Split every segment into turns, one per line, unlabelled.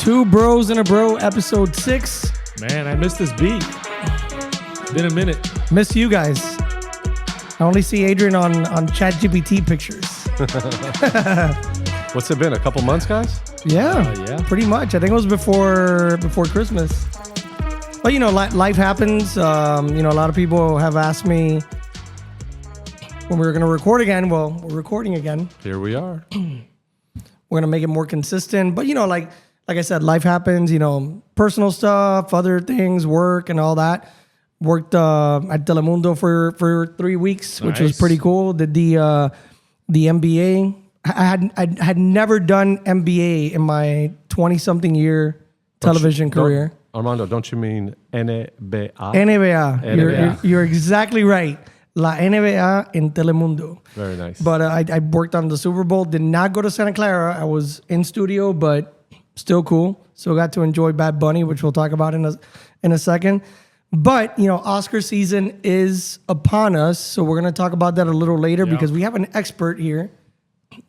Two Bros and a Bro, episode 6.
Man, I missed this beat. Been a minute.
Miss you guys. I only see Adrian on ChatGPT pictures.
What's it been? A couple months, guys?
Yeah, pretty much. I think it was before Christmas. But life happens. A lot of people have asked me when we were going to record again. Well, we're recording again.
Here we are.
We're going to make it more consistent. But like I said, life happens. Personal stuff, other things, work, and all that. Worked at Telemundo for 3 weeks, which was pretty cool. Did the MBA. I had never done MBA in my 20-something year television career.
Armando, don't you mean NBA?
NBA. You're exactly right. La NBA in Telemundo.
Very nice.
But I worked on the Super Bowl. Did not go to Santa Clara. I was in studio, but still cool. So got to enjoy Bad Bunny, which we'll talk about in a second. But, Oscar season is upon us. So we're going to talk about that a little later because we have an expert here.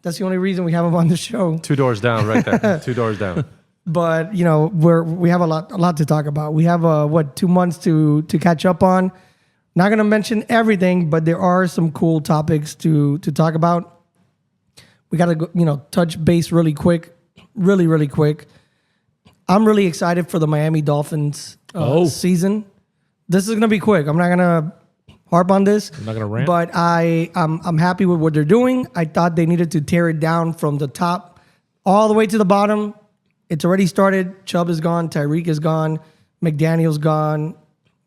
That's the only reason we have him on the show.
2 doors down right there. 2 doors down.
But, we have a lot to talk about. We have, 2 months to catch up on. Not going to mention everything, but there are some cool topics to talk about. We got to, touch base really quick. Really quick. I'm really excited for the Miami Dolphins season. This is going to be quick. I'm not going to harp on this.
I'm not going to rant.
But I'm happy with what they're doing. I thought they needed to tear it down from the top all the way to the bottom. It's already started. Chubb is gone. Tyreek is gone. McDaniel's gone.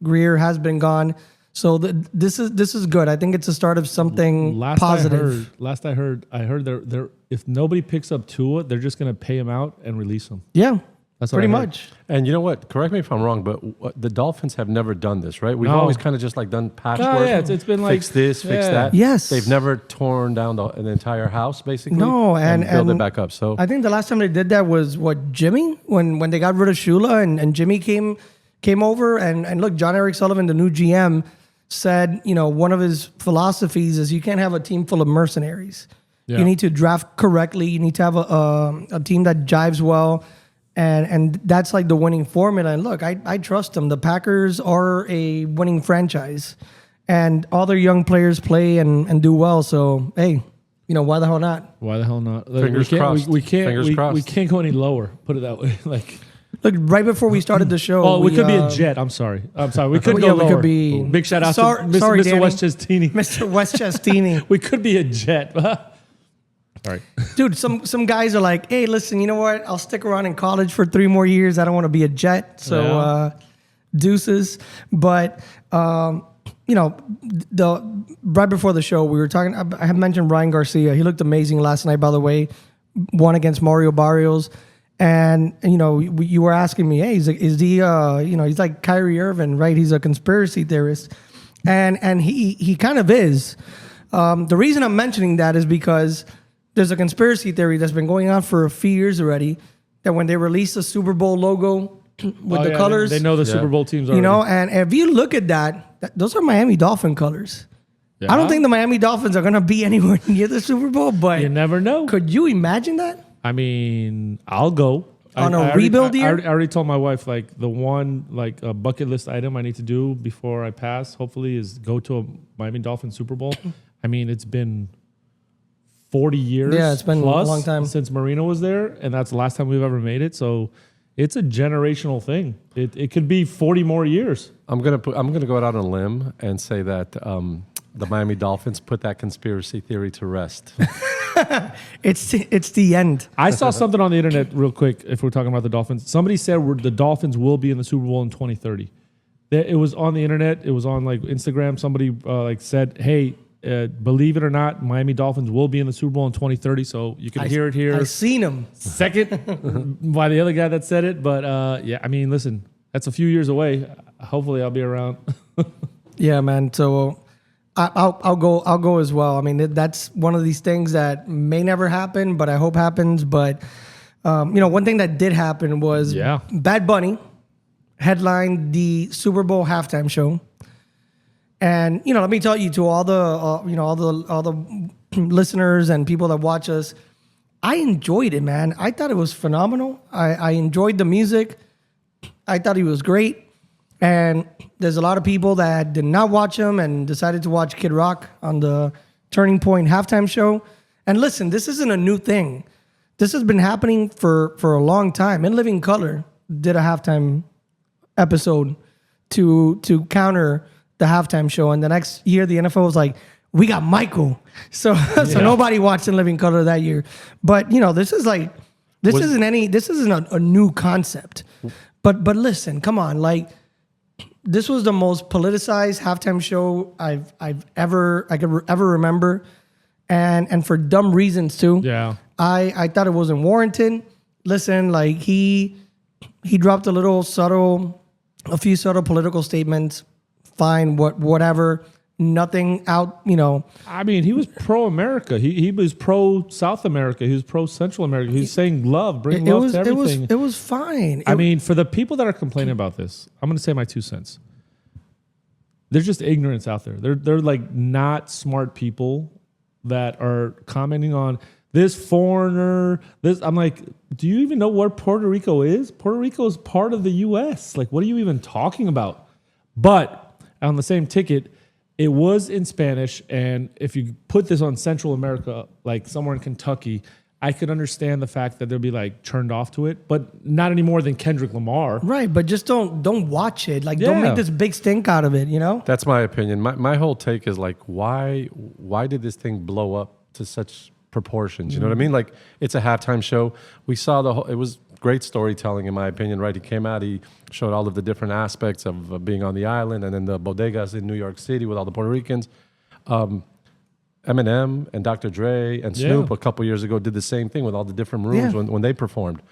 Greer has been gone. So this is good. I think it's the start of something positive.
Last I heard they're if nobody picks up Tua, they're just going to pay him out and release him.
Yeah.
That's
pretty much.
And you know what? Correct me if I'm wrong, but the Dolphins have never done this, right? We've always kind of just done patchwork.
Yeah, it's been like
fix this, fix that.
Yes.
They've never torn down an entire house, basically.
No, and
build it back up. So
I think the last time they did that was Jimmy when they got rid of Shula and Jimmy came over and look, John Eric Sullivan, the new GM, said one of his philosophies is you can't have a team full of mercenaries. Yeah. You need to draft correctly. You need to have a team that jives well. And that's like the winning formula. And look, I trust them. The Packers are a winning franchise. And all their young players play and do well. So, hey, why the hell not?
Why the hell not?
Fingers crossed.
We can't go any lower, put it that way.
Look, right before we started the show.
We could be a jet. I'm sorry. We could go lower.
We could be.
Big shout out to Mr. Westchestini.
Mr. Westchestini.
We could be a jet. All right.
Dude, some guys are like, hey, listen, you know what? I'll stick around in college for 3 more years. I don't want to be a jet. So deuces. But, right before the show, we were talking. I had mentioned Ryan Garcia. He looked amazing last night, by the way. Won against Mario Barrios. And you were asking me, hey, is he, he's like Kyrie Irving, right? He's a conspiracy theorist. And he kind of is. The reason I'm mentioning that is because there's a conspiracy theory that's been going on for a few years already that when they release the Super Bowl logo with the colors,
they know the Super Bowl teams already.
And if you look at that, those are Miami Dolphin colors. Yeah. I don't think the Miami Dolphins are going to be anywhere near the Super Bowl, but
you never know.
Could you imagine that?
I mean, I'll go.
On a rebuild year?
I already told my wife, the one, a bucket list item I need to do before I pass, hopefully, is go to a Miami Dolphins Super Bowl. I mean, it's been 40 years.
Yeah, it's been
plus
a long time
since Marino was there, and that's the last time we've ever made it. So it's a generational thing. It could be 40 more years.
I'm gonna go out on a limb and say that the Miami Dolphins put that conspiracy theory to rest.
It's the end.
I saw something on the internet real quick. If we're talking about the Dolphins, somebody said the Dolphins will be in the Super Bowl in 2030. It was on the internet. It was on Instagram. Somebody said, "Hey, believe it or not, Miami Dolphins will be in the Super Bowl in 2030. So you can hear it here.
I seen him.
Second by the other guy that said it. But I mean, listen, that's a few years away. Hopefully I'll be around.
Yeah, man. So I'll go as well. I mean, that's one of these things that may never happen, but I hope happens. But, one thing that did happen was Bad Bunny headlined the Super Bowl halftime show. And, let me tell you, to all the listeners and people that watch us, I enjoyed it, man. I thought it was phenomenal. I enjoyed the music. I thought he was great. And there's a lot of people that did not watch him and decided to watch Kid Rock on the Turning Point halftime show. And listen, this isn't a new thing. This has been happening for a long time. In Living Color did a halftime episode to counter the halftime show. And the next year, the NFL was like, we got Michael. So nobody watched In Living Color that year. But, this isn't a new concept. But listen, come on, like, this was the most politicized halftime show I could ever remember, and for dumb reasons too.
Yeah,
I thought it wasn't warranted. Listen, like he dropped a few subtle political statements. Fine, whatever. Nothing out,
I mean, he was pro-America. He was pro-South America. He was pro-Central America. He was saying love, bring love to everything.
It was fine.
I mean, for the people that are complaining about this, I'm going to say my 2 cents. There's just ignorance out there. They're like not smart people that are commenting on this foreigner. I'm like, do you even know what Puerto Rico is? Puerto Rico is part of the U.S. Like, what are you even talking about? But on the same ticket, it was in Spanish, and if you put this on Central America, like somewhere in Kentucky, I could understand the fact that they'll be like turned off to it, but not any more than Kendrick Lamar.
Right, but just don't watch it. Like, don't make this big stink out of it,
That's my opinion. My whole take is like, why did this thing blow up to such proportions? You know what I mean? Like, it's a halftime show. We saw it was great storytelling, in my opinion, right? He came out, he showed all of the different aspects of being on the island, and then the bodegas in New York City with all the Puerto Ricans. Eminem and Dr. Dre and Snoop a couple years ago did the same thing with all the different rooms when they performed.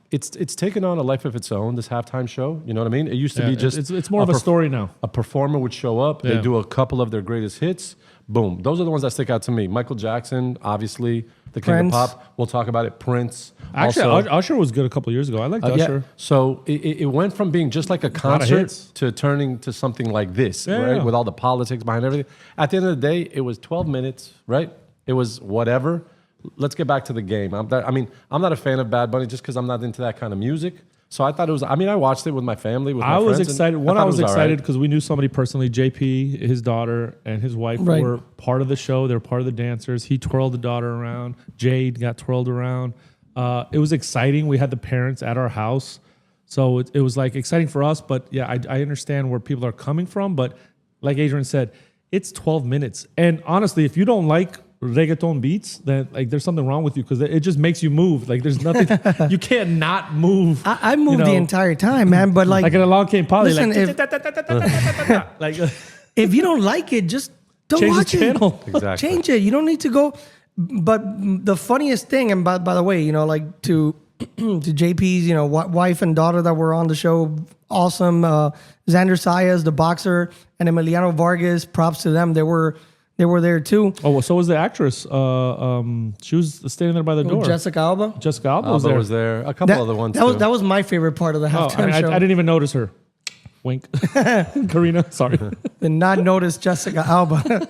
It's taken on a life of its own, this halftime show. You know what I mean? It used to be just...
It's more of a story now.
A performer would show up, they do a couple of their greatest hits, boom. Those are the ones that stick out to me. Michael Jackson, obviously, the king of pop. We'll talk about it. Prince.
Actually,
also,
Usher was good a couple years ago. I liked Usher.
So it went from being just like a concert to turning to something like this, right? With all the politics behind everything. At the end of the day, it was 12 minutes, right? It was whatever. Let's get back to the game. I'm not a fan of Bad Bunny just because I'm not into that kind of music. So I thought it was, I watched it with my family, with my friends.
I was excited. I was excited because we knew somebody personally, JP, his daughter, and his wife were part of the show. They were part of the dancers. He twirled the daughter around. Jade got twirled around. It was exciting. We had the parents at our house. So it was like exciting for us. But yeah, I understand where people are coming from. But like Adrian said, it's 12 minutes. And honestly, if you don't like reggaeton beats, then like there's something wrong with you because it just makes you move. Like there's nothing you can't not move.
I moved the entire time, man. But like
in Along Came Polly,
listen,
like
if you don't like it, just don't
change
watch
the channel.
Exactly.
Change it. You don't need to go. But the funniest thing, and by the way, like to JP's, wife and daughter that were on the show, awesome. Xander Sayas, the boxer, and Emiliano Vargas, props to them. They were there too.
Oh, well, so was the actress. She was standing there by the door.
Jessica Alba.
Jessica Alba was there.
A couple other ones
that was my favorite part of the halftime show.
I didn't even notice her. Wink. Karina, sorry.
Did not notice Jessica Alba.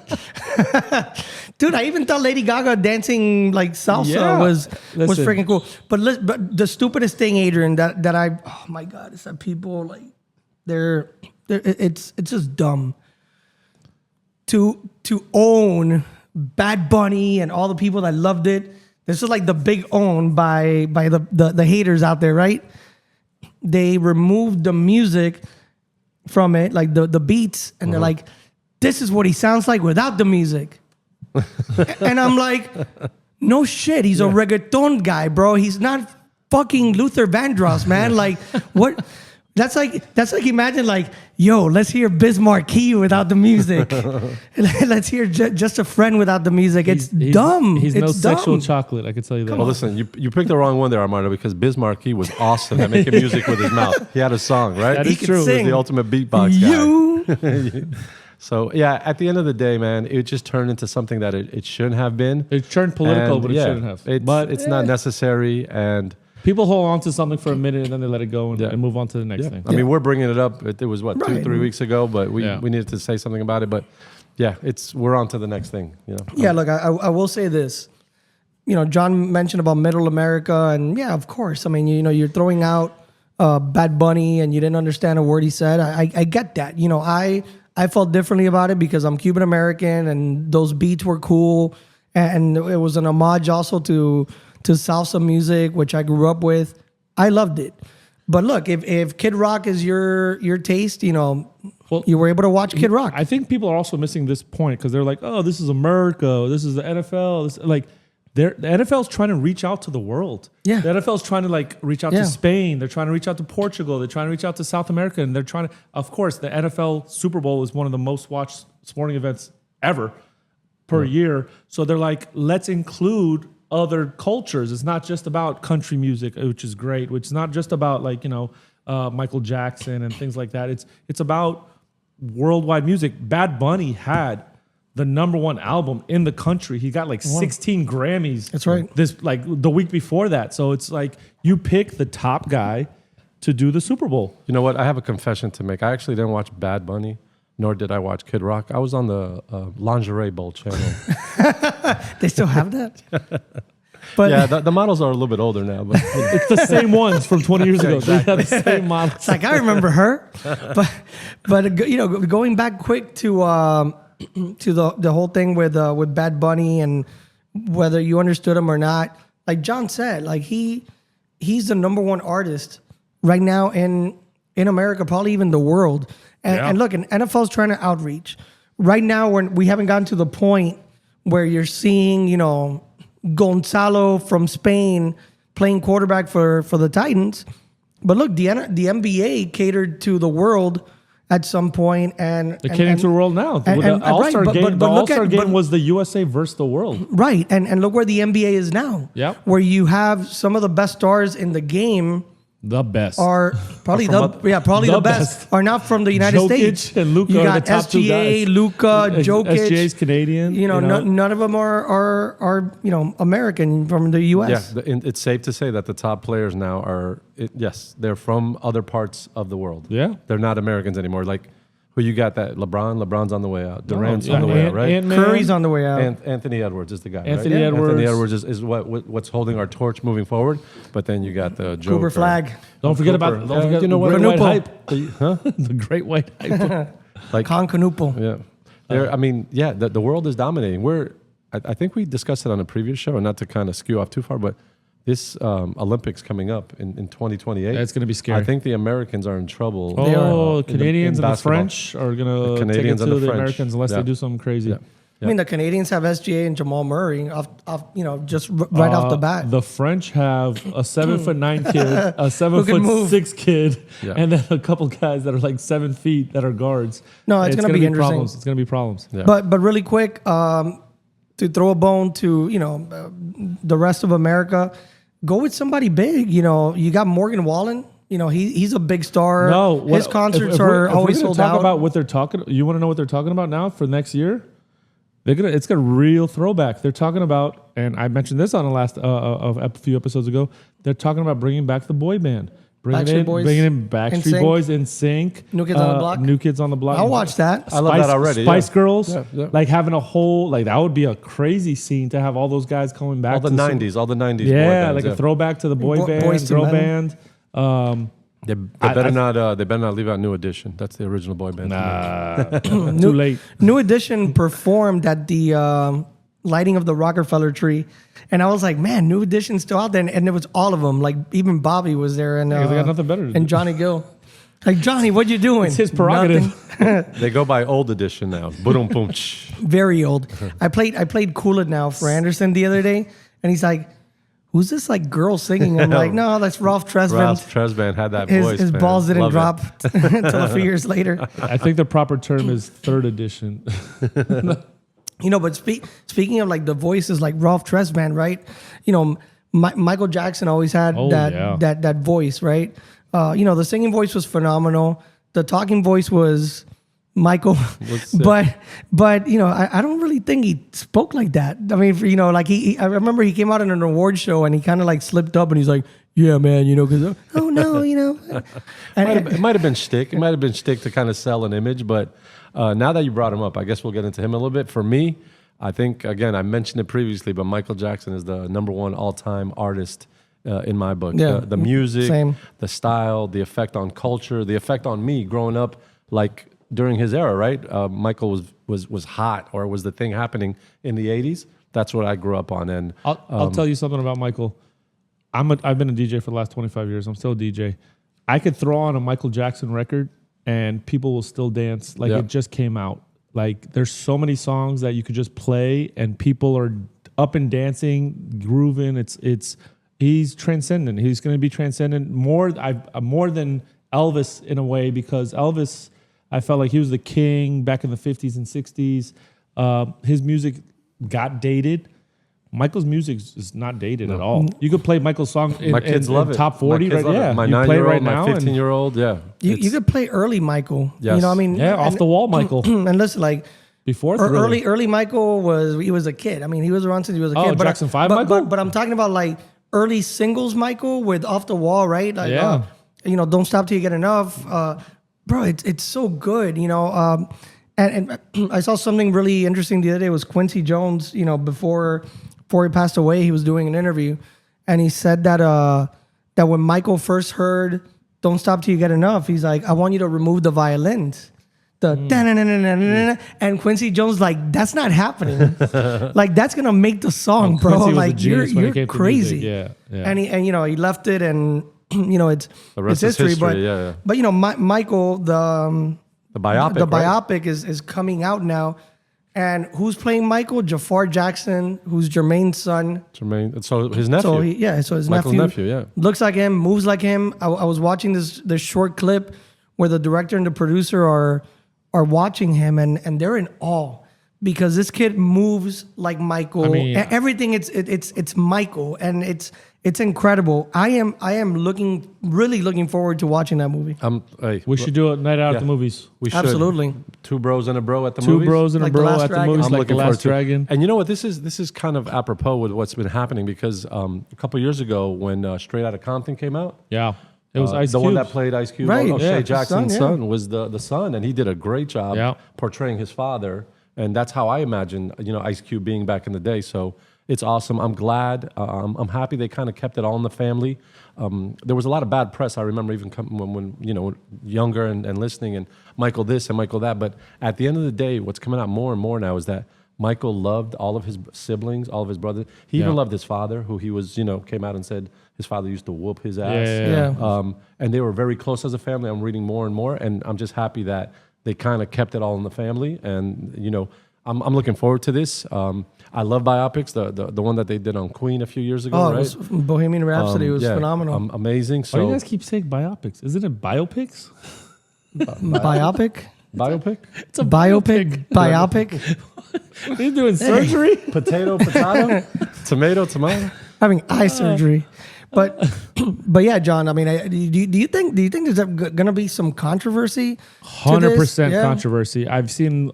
Dude, I even thought Lady Gaga dancing like salsa was freaking cool. But the stupidest thing, Adrian, that I, oh my God, is that people like, it's just dumb. To own Bad Bunny and all the people that loved it. This is like the big own by the haters out there, right? They removed the music from it, like the beats, and they're like, this is what he sounds like without the music. And I'm like, no shit, he's a reggaeton guy, bro. He's not fucking Luther Vandross, man. Like, what? That's like imagine like, yo, let's hear Biz Markie without the music. Let's hear Just a Friend without the music. It's dumb.
He's
it's
no
dumb.
sexual chocolate. I can tell you that.
Well, listen, you picked the wrong one there, Armando, because Biz Markie was awesome at making music with his mouth. He had a song, right?
That is true.
He was the ultimate beatbox guy. So, yeah, at the end of the day, man, it just turned into something that it shouldn't have been.
It turned political, but it shouldn't have.
But it's not necessary, and...
People hold on to something for a minute and then they let it go and move on to the next thing.
I mean, we're bringing it up. It was, 2-3 weeks ago, but we needed to say something about it. But, yeah, we're on to the next thing.
Yeah, look, I will say this. John mentioned about Middle America, and yeah, of course. I mean, you're throwing out Bad Bunny, and you didn't understand a word he said. I get that. I felt differently about it because I'm Cuban American, and those beats were cool, and it was an homage also to salsa music, which I grew up with. I loved it. But look, if Kid Rock is your taste, you were able to watch Kid Rock.
I think people are also missing this point because they're like, oh, this is America, this is the NFL. The NFL is trying to reach out to the world.
Yeah.
The NFL is trying to reach out to Spain. They're trying to reach out to Portugal. They're trying to reach out to South America. And they're trying to, of course, the NFL Super Bowl is one of the most watched sporting events ever per year. So they're like, let's include other cultures. It's not just about country music, which is great, which is not just about Michael Jackson and things like that. It's about worldwide music. Bad Bunny had the #1 album in the country. He got 16 Grammys.
That's right.
The week before that. So it's like you pick the top guy to do the Super Bowl.
You know what? I have a confession to make. I actually didn't watch Bad Bunny, nor did I watch Kid Rock. I was on the Lingerie Bowl channel.
They still have that? But
yeah, the models are a little bit older now, but
It's the same ones from 20 years ago. They have the same models.
it's like, I remember her. But going back quick to the whole thing with Bad Bunny and whether you understood him or not, like John said, like he's the #1 artist right now in America, probably even the world. And look, and NFL's trying to outreach. Right now, we haven't gotten to the point where you're seeing, Gonzalo from Spain playing quarterback for the Titans. But look, the NBA catered to the world at some point, and
they're catering to the world now. The All-Star game was the USA versus the world.
Right, and look where the NBA is now.
Yeah,
where you have some of the best stars in the game.
The best
are probably the best are not from the United
Jokic
States.
And Luka
you got
are the top
SGA,
two guys.
Luka, Jokic.
SGA's Canadian.
None of them are American from the U.S.
Yeah, it's safe to say that the top players now are they're from other parts of the world.
Yeah,
they're not Americans anymore. Like who you got? That LeBron's on the way out. Durant's on the way out, right?
Curry's on the way out.
Anthony Edwards is the guy.
Anthony
right?
Edwards.
Anthony Edwards is what's holding our torch moving forward. But then you got the Joker.
Cooper Flag.
Don't forget about
you know what?
Great White Hype. The Great White Hype.
Like
Con Canupo.
Yeah. The world is dominating. I think we discussed it on a previous show, and not to kind of skew off too far, but this Olympics coming up in 2028.
It's going to be scary.
I think the Americans are in trouble.
Oh, Canadians and the French are going to take it to the Americans unless they do something crazy.
Yeah.
I mean, the Canadians have SGA and Jamal Murray just right off the bat.
The French have a 7'9" kid, a 7'6" kid, and then a couple guys that are like 7 feet that are guards.
No, it's going to be interesting.
It's going to be problems.
Yeah. But really quick, to throw a bone to the rest of America, go with somebody big. You got Morgan Wallen. He's a big star.
No,
his concerts are always sold out.
About what they're talking. You want to know what they're talking about now for next year? It's a real throwback. They're talking about, and I mentioned this on the last a few episodes ago. They're talking about bringing back the boy band, bringing in Backstreet Boys, NSYNC,
New Kids on the Block.
New Kids on the Block.
I'll watch that.
I love that already.
Spice Girls, like having a whole that would be a crazy scene to have all those guys coming back.
All the 90s.
Yeah, boy bands, a throwback to the boy band, girl band.
They better not leave out New Edition. That's the original boy band.
Nah, too late.
New Edition performed at the lighting of the Rockefeller tree, and I was like, man, New Edition's still out there, and it was all of them. Like even Bobby was there, and
they got nothing better to do.
And Johnny Gill. Like, Johnny, what you doing?
It's his prerogative.
They go by Old Edition now. Boom, boom.
Very old. I played Cool It Now for Anderson the other day, and he's like, who's this girl singing? I'm like, no, that's Ralph Tresvant.
Ralph Tresvant had that voice.
His balls didn't drop until a few years later.
I think the proper term is third edition.
But speaking of the voices like Ralph Tresvant, right? Michael Jackson always had that voice, right? The singing voice was phenomenal. The talking voice was Michael, but I don't really think he spoke like that. I mean, I remember he came out in an award show and he kind of slipped up and he's like, yeah, man, because oh no,
it might have been shtick. It might have been shtick to kind of sell an image, but now that you brought him up, I guess we'll get into him a little bit. For me, I think, again, I mentioned it previously, but Michael Jackson is the #1 all-time artist in my book.
Yeah,
The music,
same.
the style, the effect on culture, the effect on me growing up, like during his era, right? Michael was hot, or was the thing happening in the 80s. That's what I grew up on. And
I'll tell you something about Michael. I've been a DJ for the last 25 years. I'm still a DJ. I could throw on a Michael Jackson record and people will still dance like it just came out. Like there's so many songs that you could just play and people are up and dancing, grooving. He's transcendent. He's going to be transcendent more than Elvis in a way, because Elvis, I felt like he was the king back in the 50s and 60s. His music got dated. Michael's music is not dated at all. You could play Michael's song in,
my kids love it.
top 40 right
Yeah, my 9-year-old, right my 15-year-old. Yeah,
you could play early Michael.
Yes.
You know what I mean?
Yeah, off the wall Michael.
And listen, like
Before Thriller.
early Michael was a kid. I mean, he was around since he was a kid.
Jackson 5 Michael?
But I'm talking about like early singles Michael with Off the Wall, right? Like, Don't Stop Till You Get Enough. Bro, it's so good, you know. And I saw something really interesting the other day. It was Quincy Jones, you know, before he passed away, he was doing an interview, and he said that that when Michael first heard "Don't Stop Till You Get Enough," he's like, "I want you to remove the violins." And Quincy Jones like, that's not happening. Like that's gonna make the song, bro. Like you're crazy.
Yeah.
And you know he left it, and you know it's history. But you know Michael the
biopic,
the biopic is coming out now. And who's playing Michael? Jafar Jackson, who's Jermaine's son.
Jermaine, so his nephew.
So his
Michael's nephew, yeah.
Looks like him, moves like him. I was watching this short clip where the director and the producer are watching him, and they're in awe because this kid moves like Michael. I mean, everything it's Michael, and it's incredible. I am really looking forward to watching that movie.
We should do a night out at the movies.
We should.
Absolutely.
Two bros and a bro at the movies.
Two bros and a bro at the movies,
I'm
like
looking
The Last Dragon.
And you know what? This is kind of apropos with what's been happening, because a couple years ago when Straight Outta Compton came out,
it was Ice
the
Cube.
one that played Ice Cube,
Right.
O'Shea Jackson's
son,
son was the son, and he did a great job portraying his father. And that's how I imagine, you know, Ice Cube being back in the day. So it's awesome. I'm glad. I'm happy they kind of kept it all in the family. There was a lot of bad press. I remember even when you know, younger and listening, and Michael this and Michael that. But at the end of the day, what's coming out more and more now is that Michael loved all of his siblings, all of his brothers. He even loved his father, who he was, you know, came out and said his father used to whoop his ass. And they were very close as a family. I'm reading more and more, and I'm just happy that they kind of kept it all in the family. And, you know, I'm looking forward to this. I love biopics. The one that they did on Queen a few years ago, right?
It was Bohemian Rhapsody was phenomenal.
Amazing. So
why do you guys keep saying biopics? Isn't it biopics?
Biopic?
Biopic?
It's a biopic. Biopic.
Are you doing surgery?
Potato, tomato.
Having eye surgery. But yeah, John. I mean, do you think there's going to be some controversy?
100% controversy. I've seen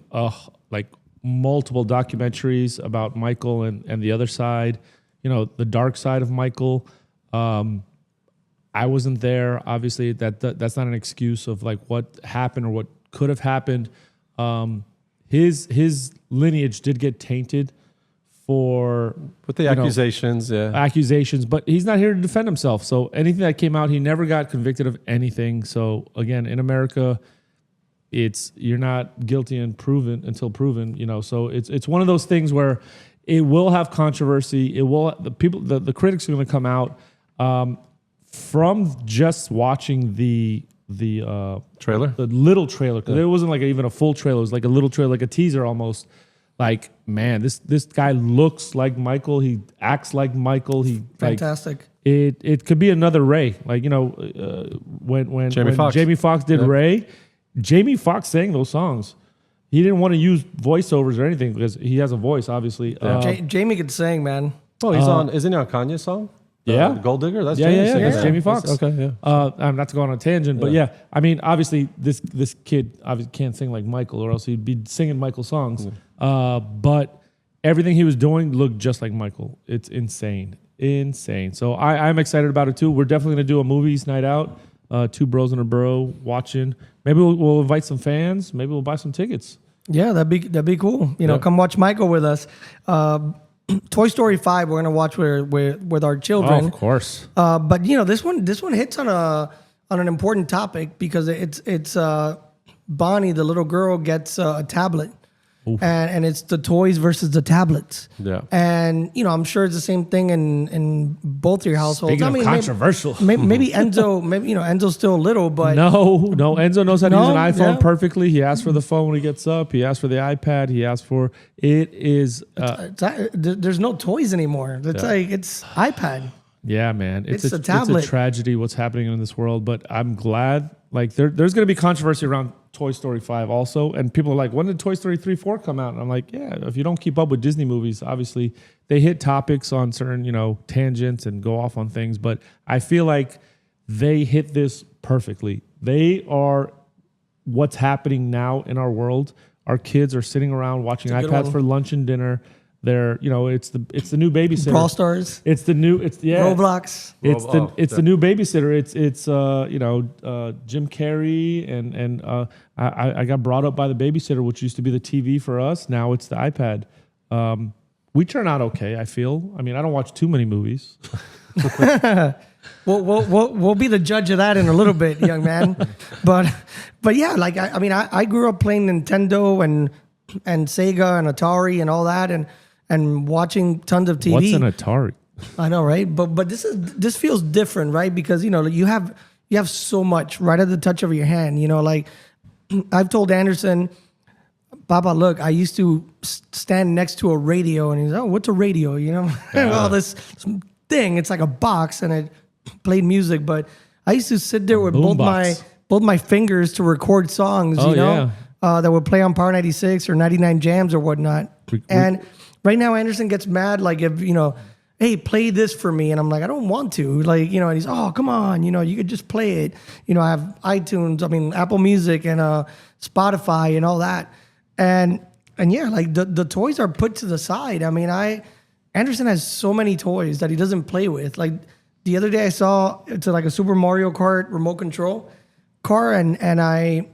like multiple documentaries about Michael and the other side. You know, the dark side of Michael. I wasn't there. Obviously, that's not an excuse of like what happened or what could have happened. His lineage did get tainted with
the accusations,
accusations, but he's not here to defend himself. So anything that came out, he never got convicted of anything. So again, in America, you're not guilty until proven. You know, so it's one of those things where it will have controversy. It will the critics are going to come out from just watching the
trailer,
the little trailer, because it wasn't like even a full trailer. It was like a little trailer, like a teaser almost. Like, man, this guy looks like Michael. He acts like Michael. He
fantastic.
Like, it could be another Ray. Like, you know, when Jamie Foxx did Ray, Jamie Foxx sang those songs. He didn't want to use voiceovers or anything because he has a voice, obviously.
Jamie could sing, man.
Oh, isn't he on Kanye's song? Gold Digger. That's
Jamie.
That's
Jamie Foxx.
Okay, yeah.
I'm not to go on a tangent, but I mean, obviously, this kid obviously can't sing like Michael, or else he'd be singing Michael songs. But everything he was doing looked just like Michael. It's insane. So I'm excited about it too. We're definitely gonna do a movies night out. Two bros and a bro watching. Maybe we'll invite some fans. Maybe we'll buy some tickets.
Yeah, that'd be cool. You know, come watch Michael with us. Toy Story 5 we're gonna watch with our children.
Oh, of course.
But you know, this one hits on an important topic because it's Bonnie, the little girl, gets a tablet. And it's the toys versus the tablets.
Yeah.
And, you know, I'm sure it's the same thing in both of your households.
Speaking of controversial.
Maybe Enzo, Enzo's still little, but...
No, Enzo knows how to use an iPhone
yeah.
perfectly. He asks for the phone when he gets up. He asks for the iPad. He asks for... It is...
there's no toys anymore. It's it's iPad.
Yeah, man.
It's a tablet.
It's a tragedy what's happening in this world, but I'm glad. Like, there's going to be controversy around Toy Story 5 also, and people are like, when did Toy Story 3, 4 come out? And I'm like, yeah, if you don't keep up with Disney movies, obviously they hit topics on certain, you know, tangents and go off on things, but I feel like they hit this perfectly. They are what's happening now in our world. Our kids are sitting around watching iPads for lunch and dinner. They're, you know, it's the new babysitter.
Brawl Stars.
It's the new,
Roblox.
It's the new babysitter. It's you know, Jim Carrey and I got brought up by the babysitter, which used to be the TV for us. Now it's the iPad. We turn out okay, I feel. I mean, I don't watch too many movies.
We'll be the judge of that in a little bit, young man. But yeah, like I grew up playing Nintendo and Sega and Atari and all that and watching tons of TV.
What's an Atari?
I know, right? But this feels different, right? Because you know you have so much right at the touch of your hand. You know, like I've told Anderson, Papa, look, I used to stand next to a radio, and he's, oh, what's a radio? You know, well, this thing, it's like a box, and it played music. But I used to sit there with both my fingers to record songs.
Oh,
you know, that would play on Power 96 or 99 Jams or whatnot. And right now, Anderson gets mad, like if, you know, hey, play this for me. And I'm like, I don't want to. Like, you know, and he's, oh, come on. You know, you could just play it. You know, I have iTunes, Apple Music and Spotify and all that. And yeah, like the toys are put to the side. I mean, Anderson has so many toys that he doesn't play with. Like the other day I saw, it's like a Super Mario Kart remote control car and I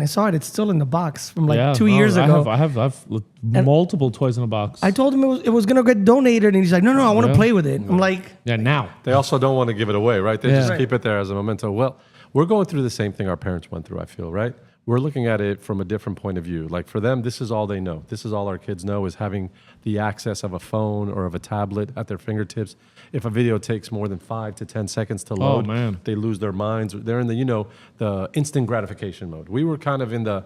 saw it. It's still in the box from 2 years ago.
I have multiple toys in a box.
I told him it was going to get donated, and he's like, no, I want to play with it. I'm like...
Yeah, now.
They also don't want to give it away, right? They just keep it there as a memento. Well, we're going through the same thing our parents went through, I feel, right? We're looking at it from a different point of view. Like for them, this is all they know. This is all our kids know, is having the access of a phone or of a tablet at their fingertips. If a video takes more than 5 to 10 seconds to load, they lose their minds. They're in the instant gratification mode. We were kind of in the,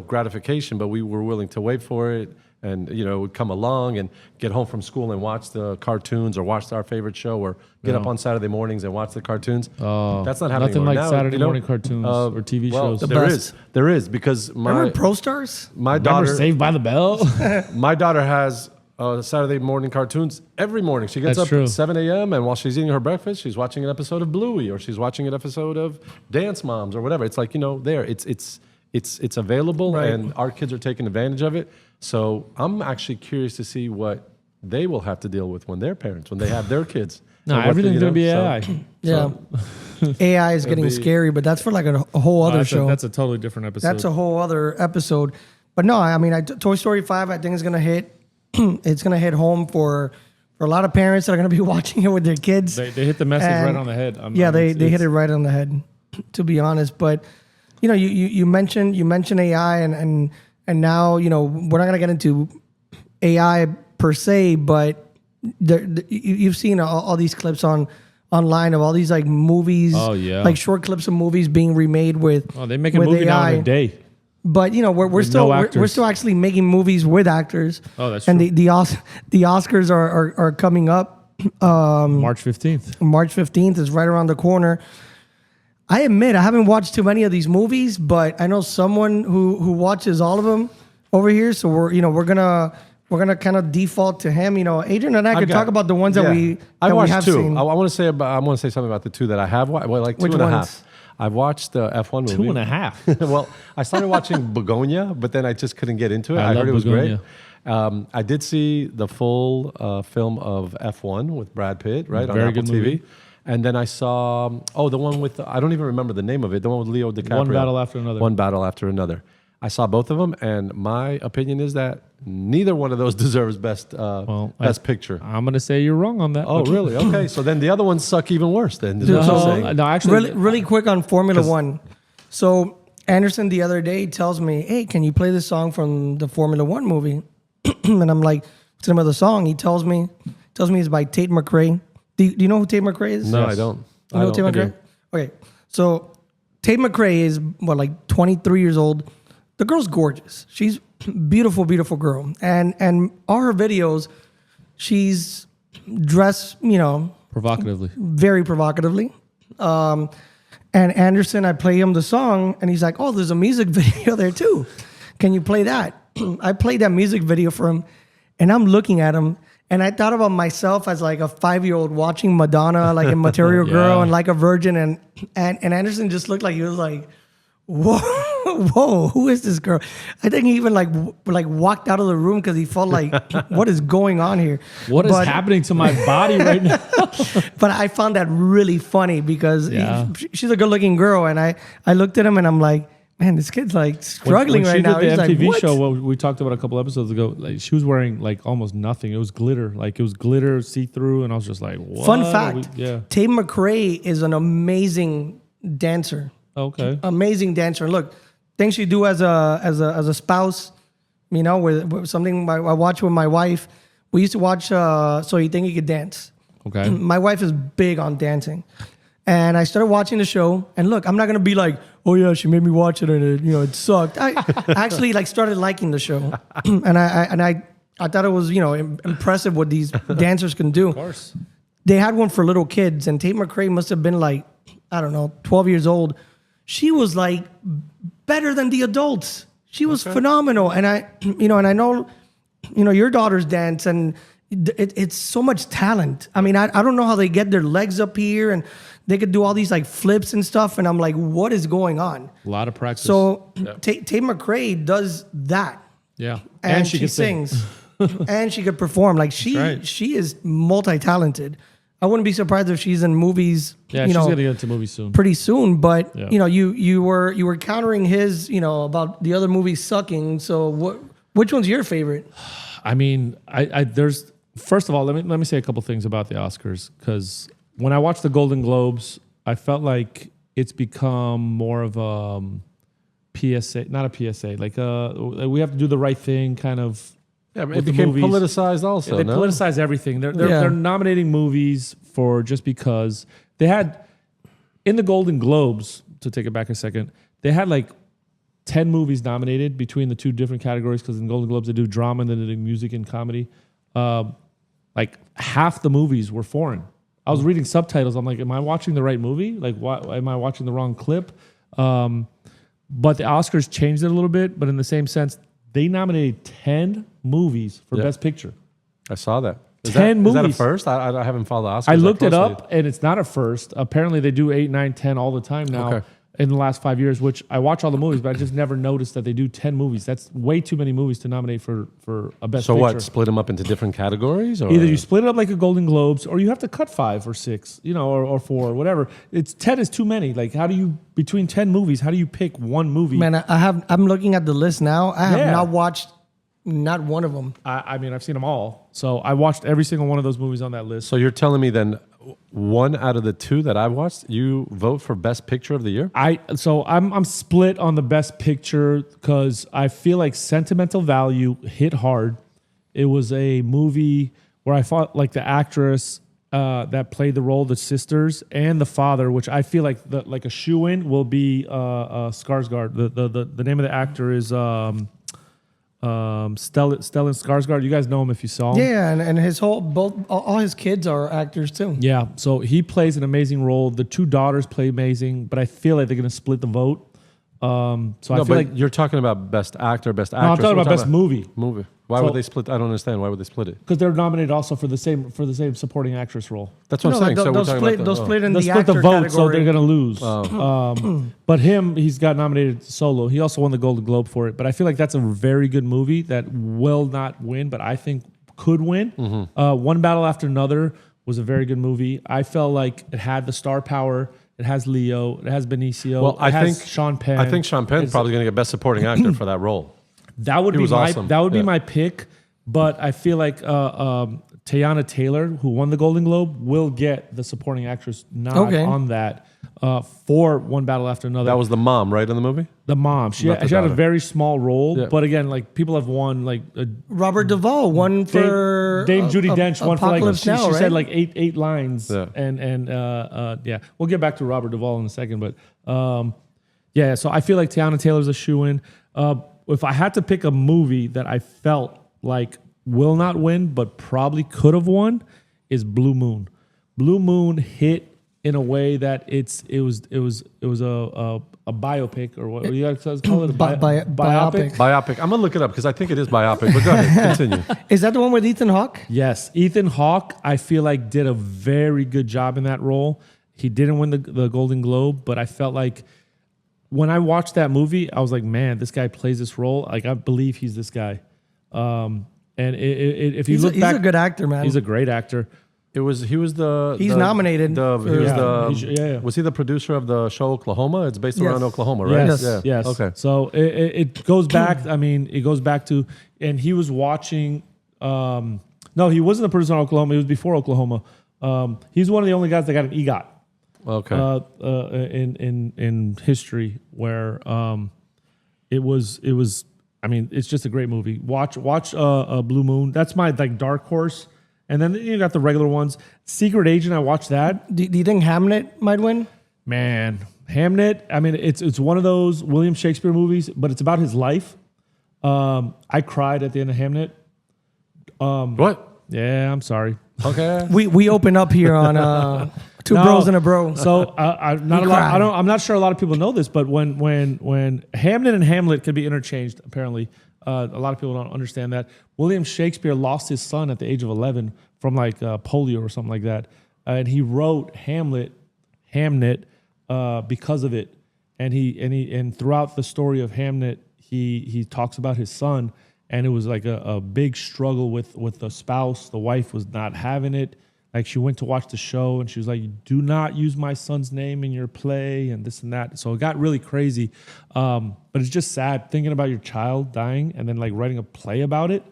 gratification, but we were willing to wait for it and, would come along and get home from school and watch the cartoons or watch our favorite show or get up on Saturday mornings and watch the cartoons. That's not happening
nothing like
now,
Saturday morning cartoons or TV shows.
There
is because
remember Pro Stars?
My daughter,
Saved by the Bell?
my daughter has Saturday morning cartoons every morning. She gets up at 7 a.m. and while she's eating her breakfast, she's watching an episode of Bluey or she's watching an episode of Dance Moms or whatever. It's like, it's available and our kids are taking advantage of it. So I'm actually curious to see what they will have to deal with when they're parents, when they have their kids.
No, everything's going to be AI.
AI is getting scary, but that's for like a whole other show.
That's a totally different episode.
That's a whole other episode. But no, Toy Story 5, I think is going to hit. It's going to hit home for a lot of parents that are going to be watching it with their kids.
They hit the message right on the head.
They hit it right on the head, to be honest. But, you mentioned AI and now, we're not going to get into AI per se, but you've seen all these clips online of all these like movies, like short clips of movies being remade with.
Oh, they make a movie now in a day.
But we're still actually making movies with actors.
Oh, that's true.
And the Oscars are coming up.
March 15th.
March 15th is right around the corner. I admit I haven't watched too many of these movies, but I know someone who watches all of them over here. So we're gonna kind of default to him. Adrian and I could talk about the ones that we have
two.
seen.
I want to say something about the two that I have watched. Well, like
Which
two and
ones?
a half. I've watched the F1 movie.
2.5.
Well, I started watching Begonia, but then I just couldn't get into it. I heard it was
Begonia.
great. I did see the full film of F1 with Brad Pitt, right, on
Very
Apple
good
TV.
movie.
And then I saw, the one with, I don't even remember the name of it, the one with Leo DiCaprio.
One Battle After Another.
One Battle After Another. I saw both of them, and my opinion is that neither one of those deserves best picture.
I'm gonna say you're wrong on that.
Oh, really? Okay, so then the other ones suck even worse. Then
No, actually,
really quick on Formula One. So Anderson the other day tells me, "Hey, can you play this song from the Formula One movie?" And I'm like, "What's the name of the song?" He tells me it's by Tate McRae. Do you know who Tate McRae is?
No, I don't.
You know Tate McRae? Okay, so Tate McRae is like 23 years old. The girl's gorgeous. She's beautiful, beautiful girl. And all her videos, she's dressed,
provocatively.
very provocatively. And Anderson, I play him the song, and he's like, "Oh, there's a music video there too. Can you play that?" I played that music video for him, and I'm looking at him, and I thought about myself as like a 5-year-old watching Madonna, like in Material Girl and Like a Virgin, and Anderson just looked like he was like, whoa, who is this girl? I think he even like walked out of the room because he felt like, what is going on here?
What is happening to my body right now?
But I found that really funny because she's a good-looking girl, and I looked at him and I'm like, man, this kid's like struggling right now.
When she did the MTV
like,
show, what we talked about a couple episodes ago, like she was wearing like almost nothing. It was glitter, see-through, and I was just like, what?
Fun fact, Tate McRae is an amazing dancer.
Okay.
Amazing dancer. Look, things you do as a spouse, with something I watch with my wife. We used to watch So You Think You Could Dance.
Okay.
My wife is big on dancing. And I started watching the show, and look, I'm not gonna be like, "Oh yeah, she made me watch it, and it sucked." I actually started liking the show, and I thought it was impressive what these dancers can do.
Of course.
They had one for little kids, and Tate McRae must have been like, I don't know, 12 years old. She was like better than the adults. She was phenomenal, and I know, your daughters dance, and it's so much talent. I mean, I don't know how they get their legs up here, and they could do all these like flips and stuff, and I'm like, what is going on?
A lot of practice.
So Tate McRae does that.
Yeah,
and she sings, and she could perform. Like she is multi-talented. I wouldn't be surprised if she's in movies.
Yeah, she's gonna get into movies soon.
Pretty soon. But you were countering his about the other movies sucking. So which one's your favorite?
I mean, there's first of all, let me say a couple things about the Oscars, because when I watched the Golden Globes, I felt like it's become more of a PSA, not a PSA, like we have to do the right thing kind of.
Yeah, it became politicized also.
They politicize everything. They're nominating movies for just because they had in the Golden Globes, to take it back a second, they had like 10 movies nominated between the two different categories, because in Golden Globes they do drama and then they do music and comedy. Like half the movies were foreign. I was reading subtitles. I'm like, am I watching the right movie? Like, why am I watching the wrong clip? But the Oscars changed it a little bit. But in the same sense, they nominated 10 movies for Best Picture.
I saw that. Is
10 movies.
Is that a first? I haven't followed the Oscars.
I looked it up, and it's not a first. Apparently, they do 8, 9, 10 all the time now in the last 5 years, which I watch all the movies, but I just never noticed that they do 10 movies. That's way too many movies to nominate for a Best Picture.
So what, split them up into different categories? Or?
Either you split it up like a Golden Globes, or you have to cut 5 or 6, or 4, whatever. 10 is too many. Like, how do you, between 10 movies, how do you pick one movie?
Man, I'm looking at the list now. I have not watched not one of them.
I mean, I've seen them all. So I watched every single one of those movies on that list.
So you're telling me then 1 out of the 2 that I've watched, you vote for Best Picture of the Year?
I'm split on the Best Picture because I feel like sentimental value hit hard. It was a movie where I thought like the actress that played the role, the sisters, and the father, which I feel like a shoe-in will be Skarsgård. The name of the actor is Stellan Skarsgård. You guys know him if you saw him.
Yeah, and his all his kids are actors too.
Yeah, so he plays an amazing role. The 2 daughters play amazing, but I feel like they're going to split the vote. I feel like
you're talking about Best Actor, Best Actress.
No, I'm talking about Best Movie.
Movie. Why would they split? I don't understand. Why would they split it?
Because they're nominated also for the same supporting actress role.
That's what I'm saying.
They'll split in the
split the
actor
vote,
category.
so they're going to lose. But he's got nominated solo. He also won the Golden Globe for it. But I feel like that's a very good movie that will not win, but I think could win. One Battle After Another was a very good movie. I felt like it had the star power. It has Leo. It has Benicio.
Well,
it has Sean Penn.
I think Sean Penn's probably going to get Best Supporting Actor for that role.
That would
He
be
was
my
awesome.
that would be
Yeah.
my pick. But I feel like Teyana Taylor, who won the Golden Globe, will get the supporting actress nod on that for One Battle After Another.
That was the mom, right, in the movie?
the mom. She
Not the
had a
daughter.
very small role,
Yeah.
but again, like people have won like
Robert Duvall won for
Dame Judi Dench won for like
Apocalypse
she
Now,
said
right?
like eight lines,
Yeah.
and yeah, we'll get back to Robert Duvall in a second, but yeah, so I feel like Teyana Taylor's a shoo-in. If I had to pick a movie that I felt like will not win but probably could have won, is Blue Moon. Blue Moon hit in a way that it was a biopic, or what you guys call it, a
biopic.
Biopic. I'm going to look it up because I think it is biopic, but go ahead, continue.
Is that the one with Ethan Hawke?
Yes, Ethan Hawke, I feel like did a very good job in that role. He didn't win the Golden Globe, but I felt like when I watched that movie, I was like, man, this guy plays this role. Like, I believe he's this guy. And if you look back,
he's a good actor, man.
he's a great actor.
He was
He's nominated for-
Was he the producer of the show Oklahoma? It's based around Oklahoma, right?
Yes.
Okay.
So it goes back. I mean, it goes back to, and he was watching. No, he wasn't the producer on Oklahoma. He was before Oklahoma. He's one of the only guys that got an EGOT.
Okay.
In history, where it was. I mean, it's just a great movie. Watch Blue Moon. That's my like dark horse. And then you got the regular ones. Secret Agent, I watched that.
Do you think Hamnet might win?
Man, Hamnet. I mean, it's one of those William Shakespeare movies, but it's about his life. I cried at the end of Hamnet.
What?
Yeah, I'm sorry.
Okay.
We open up here on Two Bros and a Bro.
So I'm not sure a lot of people know this, but when Hamnet and Hamlet could be interchanged, apparently, a lot of people don't understand that. William Shakespeare lost his son at the age of 11 from like polio or something like that, and he wrote Hamnet because of it. And throughout the story of Hamnet, he talks about his son, and it was like a big struggle with the spouse. The wife was not having it. Like, she went to watch the show and she was like, "Do not use my son's name in your play," and this and that. So it got really crazy. But it's just sad thinking about your child dying and then like writing a play about it.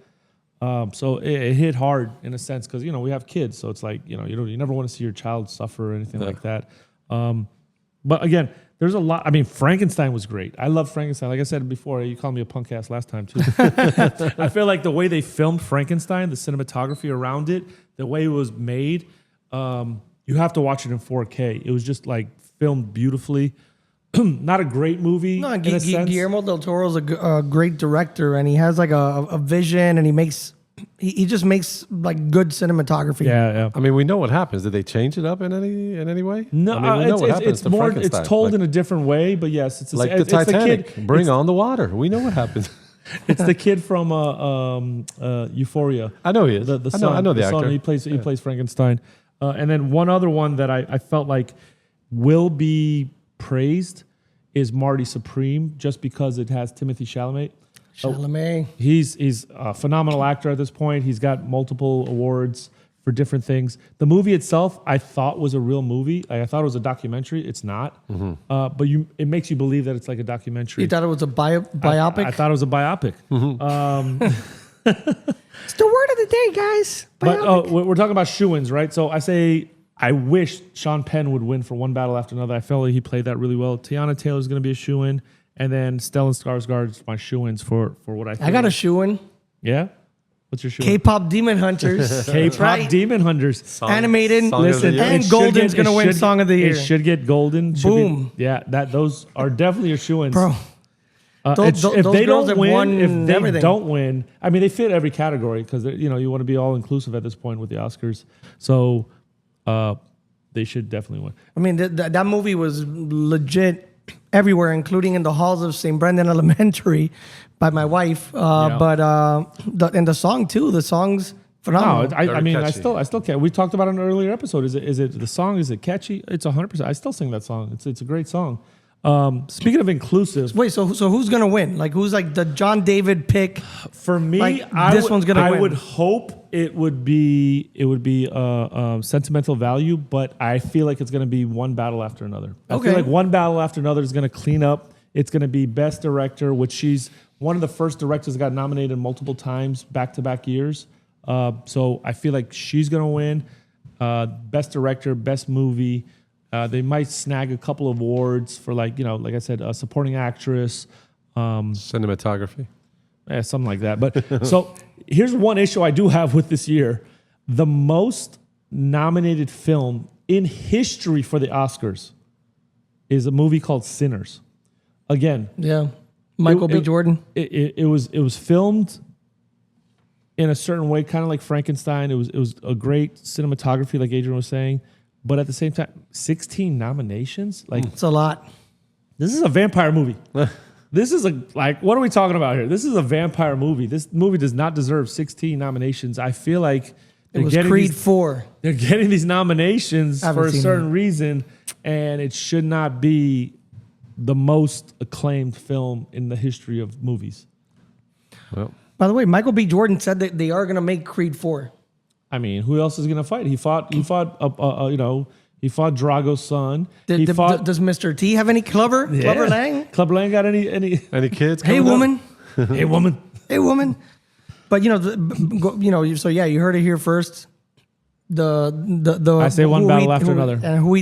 So it hit hard in a sense because, you know, we have kids. So it's like, you know, you never want to see your child suffer or anything like that. But again, there's a lot. I mean, Frankenstein was great. I love Frankenstein. Like I said before, you called me a punk ass last time too. I feel like the way they filmed Frankenstein, the cinematography around it, the way it was made, you have to watch it in 4K. It was just like filmed beautifully. Not a great movie.
No,
in a sense.
Guillermo del Toro's a great director, and he has like a vision, and he just makes like good cinematography.
Yeah.
I mean, we know what happens. Did they change it up in any way?
No,
I mean, we know what happens
it's
to
more.
Frankenstein.
It's told
Like-
in a different way, but yes, it's
like
it's
the Titanic.
The kid,
Bring on the water. We know what happens.
It's the kid from Euphoria.
I know he is.
The son,
I know the
son,
actor.
he plays Frankenstein. And then one other one that I felt like will be praised is Marty Supreme, just because it has Timothée Chalamet.
Chalamet.
He's a phenomenal actor at this point. He's got multiple awards for different things. The movie itself, I thought was a real movie. Like, I thought it was a documentary. It's not. But it makes you believe that it's like a documentary.
You thought it was a biopic?
I thought it was a biopic.
It's the word of the day, guys.
But we're talking about shoo-ins, right? So I wish Sean Penn would win for One Battle After Another. I felt like he played that really well. Teyana Taylor's going to be a shoo-in. And then Stellan Skarsgård's my shoo-ins for what I think.
I got a shoe-in.
Yeah? What's your shoe-in?
K-pop Demon Hunters.
K-pop
Right.
Demon Hunters.
Animated.
Song of the
Listen,
year.
And
it should
Golden's gonna win
should-
Song of the Year.
It should get Golden.
Boom.
Those are definitely your shoo-ins.
Bro. Those
if they
girls
don't
have
win,
won
if they
everything.
don't win, I mean, they fit every category because you want to be all inclusive at this point with the Oscars. So they should definitely win.
I mean, that movie was legit everywhere, including in the halls of St. Brendan Elementary by my wife. But the song too. The song's phenomenal.
No, I mean,
catchy.
I still can't. We talked about it in an earlier episode. Is it the song? Is it catchy? It's 100%. I still sing that song. It's a great song. Speaking of inclusive,
Wait, so who's gonna win? Like, who's like the John David pick?
for me,
Like,
one's
gonna
I
win.
would hope it would be sentimental value, but I feel like it's gonna be one battle after another. I
Okay.
feel like one battle after another is gonna clean up. It's gonna be best director, which she's one of the first directors that got nominated multiple times back-to-back years. So I feel like she's gonna win. Best director, best movie. They might snag a couple of awards for like I said, supporting actress,
Cinematography.
something like that. But so here's one issue I do have with this year: the most nominated film in history for the Oscars is a movie called Sinners. Again,
Yeah, Michael B. Jordan.
It was filmed in a certain way, kind of like Frankenstein. It was a great cinematography, like Adrian was saying, but at the same time, 16 nominations. Like
It's a lot.
this is a vampire movie. This is what are we talking about here? This is a vampire movie. This movie does not deserve 16 nominations. I feel like
It was Creed 4.
they're getting these nominations
Haven't
for a
seen
certain reason, and it should not be the most acclaimed film in the history of movies.
Well,
By the way, Michael B. Jordan said that they are gonna make Creed 4.
I mean, who else is going to fight? He fought Drago's son. He fought
Does Mr. T have any Clubber Lang?
Clubber Lang got any?
any kids?
Hey,
coming up?
woman.
Hey, woman.
Hey, woman. But so yeah, you heard it here first. The
I say one
who
battle after another.
and who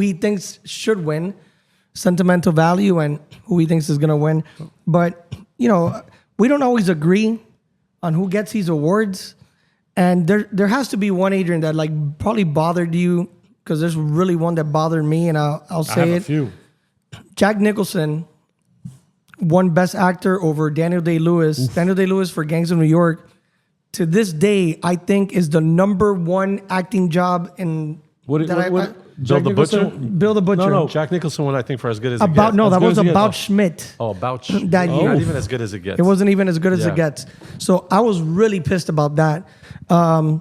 he thinks should win, sentimental value, and who he thinks is gonna win. But we don't always agree on who gets these awards, and there has to be one, Adrian, that like probably bothered you, because there's really one that bothered me, and I'll
I
say
have
it.
a few.
Jack Nicholson won Best Actor over Daniel Day-Lewis. Daniel Day-Lewis for Gangs of New York. To this day, I think is the number one acting job in.
What?
Jack
Bill the Butcher?
Nicholson?
Bill the Butcher.
No.
Jack Nicholson won, I think, for As Good as It
About
Gets.
no,
As
that
Good
was
as It Gets.
about Schmidt.
Oh, about
That year.
Not even As Good as It Gets.
It wasn't even as good as
Yeah.
it gets. So I was really pissed about that. And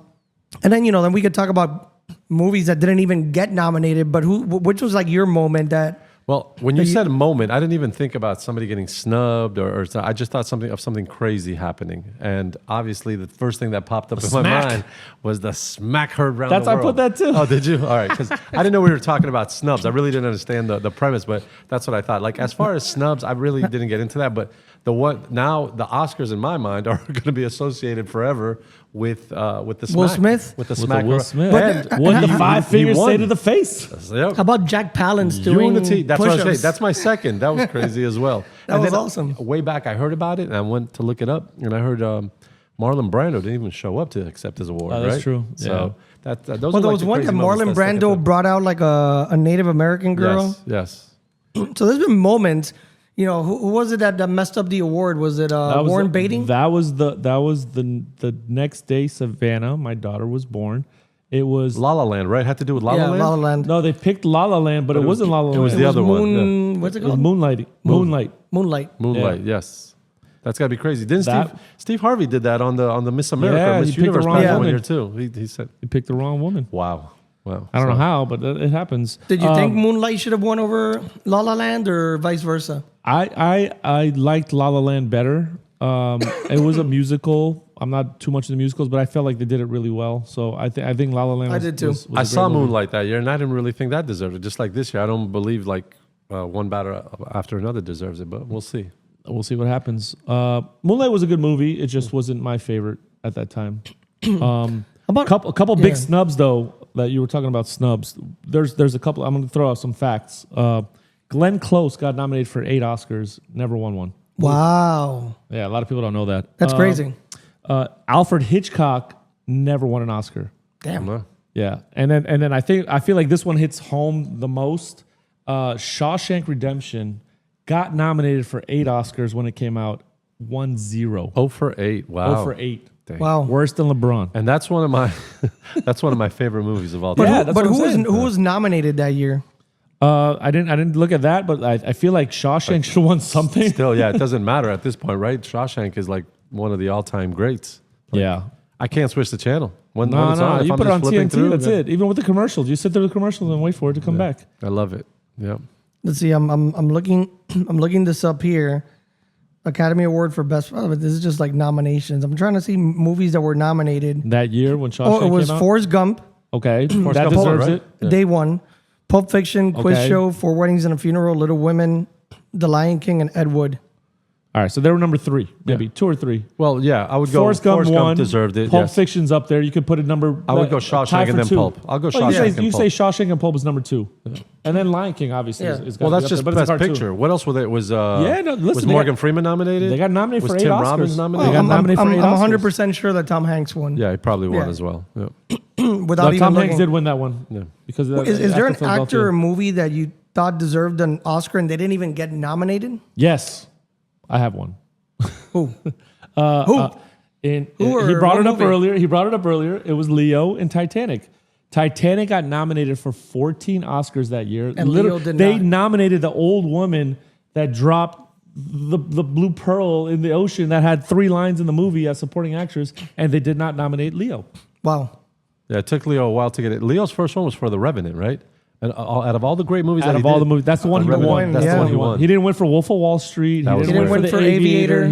then then we could talk about movies that didn't even get nominated. But which was like your moment that?
Well, when you said moment, I didn't even think about somebody getting snubbed or I just thought something crazy happening. And obviously, the first thing that popped up in my
smack.
mind was the smack heard around
That's
the
I
world.
put that too.
Oh, did you? All right, because I didn't know we were talking about snubs. I really didn't understand the premise, but that's what I thought. Like as far as snubs, I really didn't get into that. But the Oscars in my mind are going to be associated forever with the smack.
Will Smith?
With the
With
smack.
the Will Smith.
And
What did
he-
the five
he
fingers
won.
say to the face?
Yep.
How about Jack Palance doing
Unity. That's what I was saying.
push-ups?
That's my second. That was crazy as well.
That
And
was
then,
awesome.
Way back, I heard about it and I went to look it up, and I heard Marlon Brando didn't even show up to accept his award.
Oh, that's
right?
true.
So those
Well,
are
there
like
was
the
one
crazy
that
moments
Marlon
that stick
Brando
out.
brought out like a Native American girl.
Yes.
So there's been moments. Who was it that messed up the award? Was it Warren Beatty?
That was the next day. Savannah, my daughter, was born. It was
La La Land, right? Had to do with La La
Yeah,
Land.
La La Land.
no. They picked La La Land, but it wasn't La La Land.
it was the other one.
Moon, what's it
It was
called?
Moonlight. Moonlight.
Moonlight.
Moonlight. Yes. That's got to be crazy. Didn't
That-
Steve Harvey did that on the Miss America,
Yeah,
Miss
he picked the
Universe
wrong
pageant one
woman.
year too. He said,
You picked the wrong woman.
"Wow, wow."
I don't know
So-
how, but it happens.
Did you think Moonlight should have won over La La Land or vice versa?
I liked La La Land better. It was a musical. I'm not too much into musicals, but I felt like they did it really well. So I think La La Land.
I did too.
Was
I
a
saw
great movie.
Moonlight that year, and I didn't really think that deserved it. Just like this year, I don't believe like one batter after another deserves it, but we'll see.
We'll see what happens. Moonlight was a good movie. It just wasn't my favorite at that time. A couple big snubs though that you were talking about snubs. There's a couple. I'm going to throw out some facts. Glenn Close got nominated for 8 Oscars, never won one.
Wow,
Yeah, a lot of people don't know that.
that's crazy.
Alfred Hitchcock never won an Oscar.
Damn.
No.
Yeah, and then I feel like this one hits home the most. Shawshank Redemption got nominated for 8 Oscars when it came out, 1-0.
0 for 8. Wow.
0 for 8.
Dang.
Wow.
Worse than LeBron.
And that's one of my favorite movies of all
But
time.
Yeah, that's what I'm saying.
who was nominated that year?
I didn't look at that, but I feel like Shawshank should have won something.
Still, yeah, it doesn't matter at this point, right? Shawshank is like one of the all-time greats.
Yeah.
I can't switch the channel. When
No,
it's on, if
you
I'm
put it
just
on
flipping
TNT,
through,
that's
yeah.
it. Even with the commercials, you sit through the commercials and wait for it to come back.
I love it. Yeah.
let's see. I'm looking I'm looking this up here. Academy Award for Best. Oh, this is just like nominations. I'm trying to see movies that were nominated.
That year when Shawshank
Oh, it was
came out?
Forrest Gump.
Okay, that
Gump,
deserves
right?
it.
Yeah.
Day one. Pulp Fiction, Quiz
Okay.
Show, Four Weddings and a Funeral, Little Women, The Lion King, and Ed Wood.
All right, so they were number 3, maybe 2 or 3.
Well, yeah, I would go.
Forrest Gump won.
Deserved it.
Pulp
yes.
Fiction's up there. You could put a number.
I would go
tie
Shawshank
for
and then
2.
Pulp. I'll go
Oh,
Shawshank and
you
Pulp.
say Shawshank and Pulp is number 2, and then Lion King obviously
Yeah.
is
Well,
gotta
that's
be up
just
there, but it's a
Best
cartoon.
Picture. What else were there? Was
no, listen,
was
they
Morgan
got-
Freeman nominated?
They got nominated
was
for 8
Tim
Oscars.
Robbins nominated?
They got nominated for 8
I'm
Oscars.
100% sure that Tom Hanks won.
Yeah, he probably won
Yeah.
as well. Yeah.
Without
No,
even
Tom
looking.
Hanks did win that one.
Yeah.
Because of
Is there an
after
actor
Philadelphia.
or movie that you thought deserved an Oscar and they didn't even get nominated?
Yes, I have one.
Who?
Who?
Who
He
or
brought
what
it up
movie?
earlier. He brought it up earlier. It was Leo in Titanic. Titanic got nominated for 14 Oscars that year.
And Leo did
they
not.
nominated the old woman that dropped the blue pearl in the ocean that had 3 lines in the movie as supporting actress, and they did not nominate Leo.
Wow.
Yeah, it took Leo a while to get it. Leo's first one was for The Revenant, right? And out of all the great movies
Out of all the movies, that's the one he
Revenant,
won.
that's
the one
he won. He didn't win for Wolf of Wall Street.
That
He
was
didn't win
weird.
for The
He didn't win for
Aviator.
Aviator.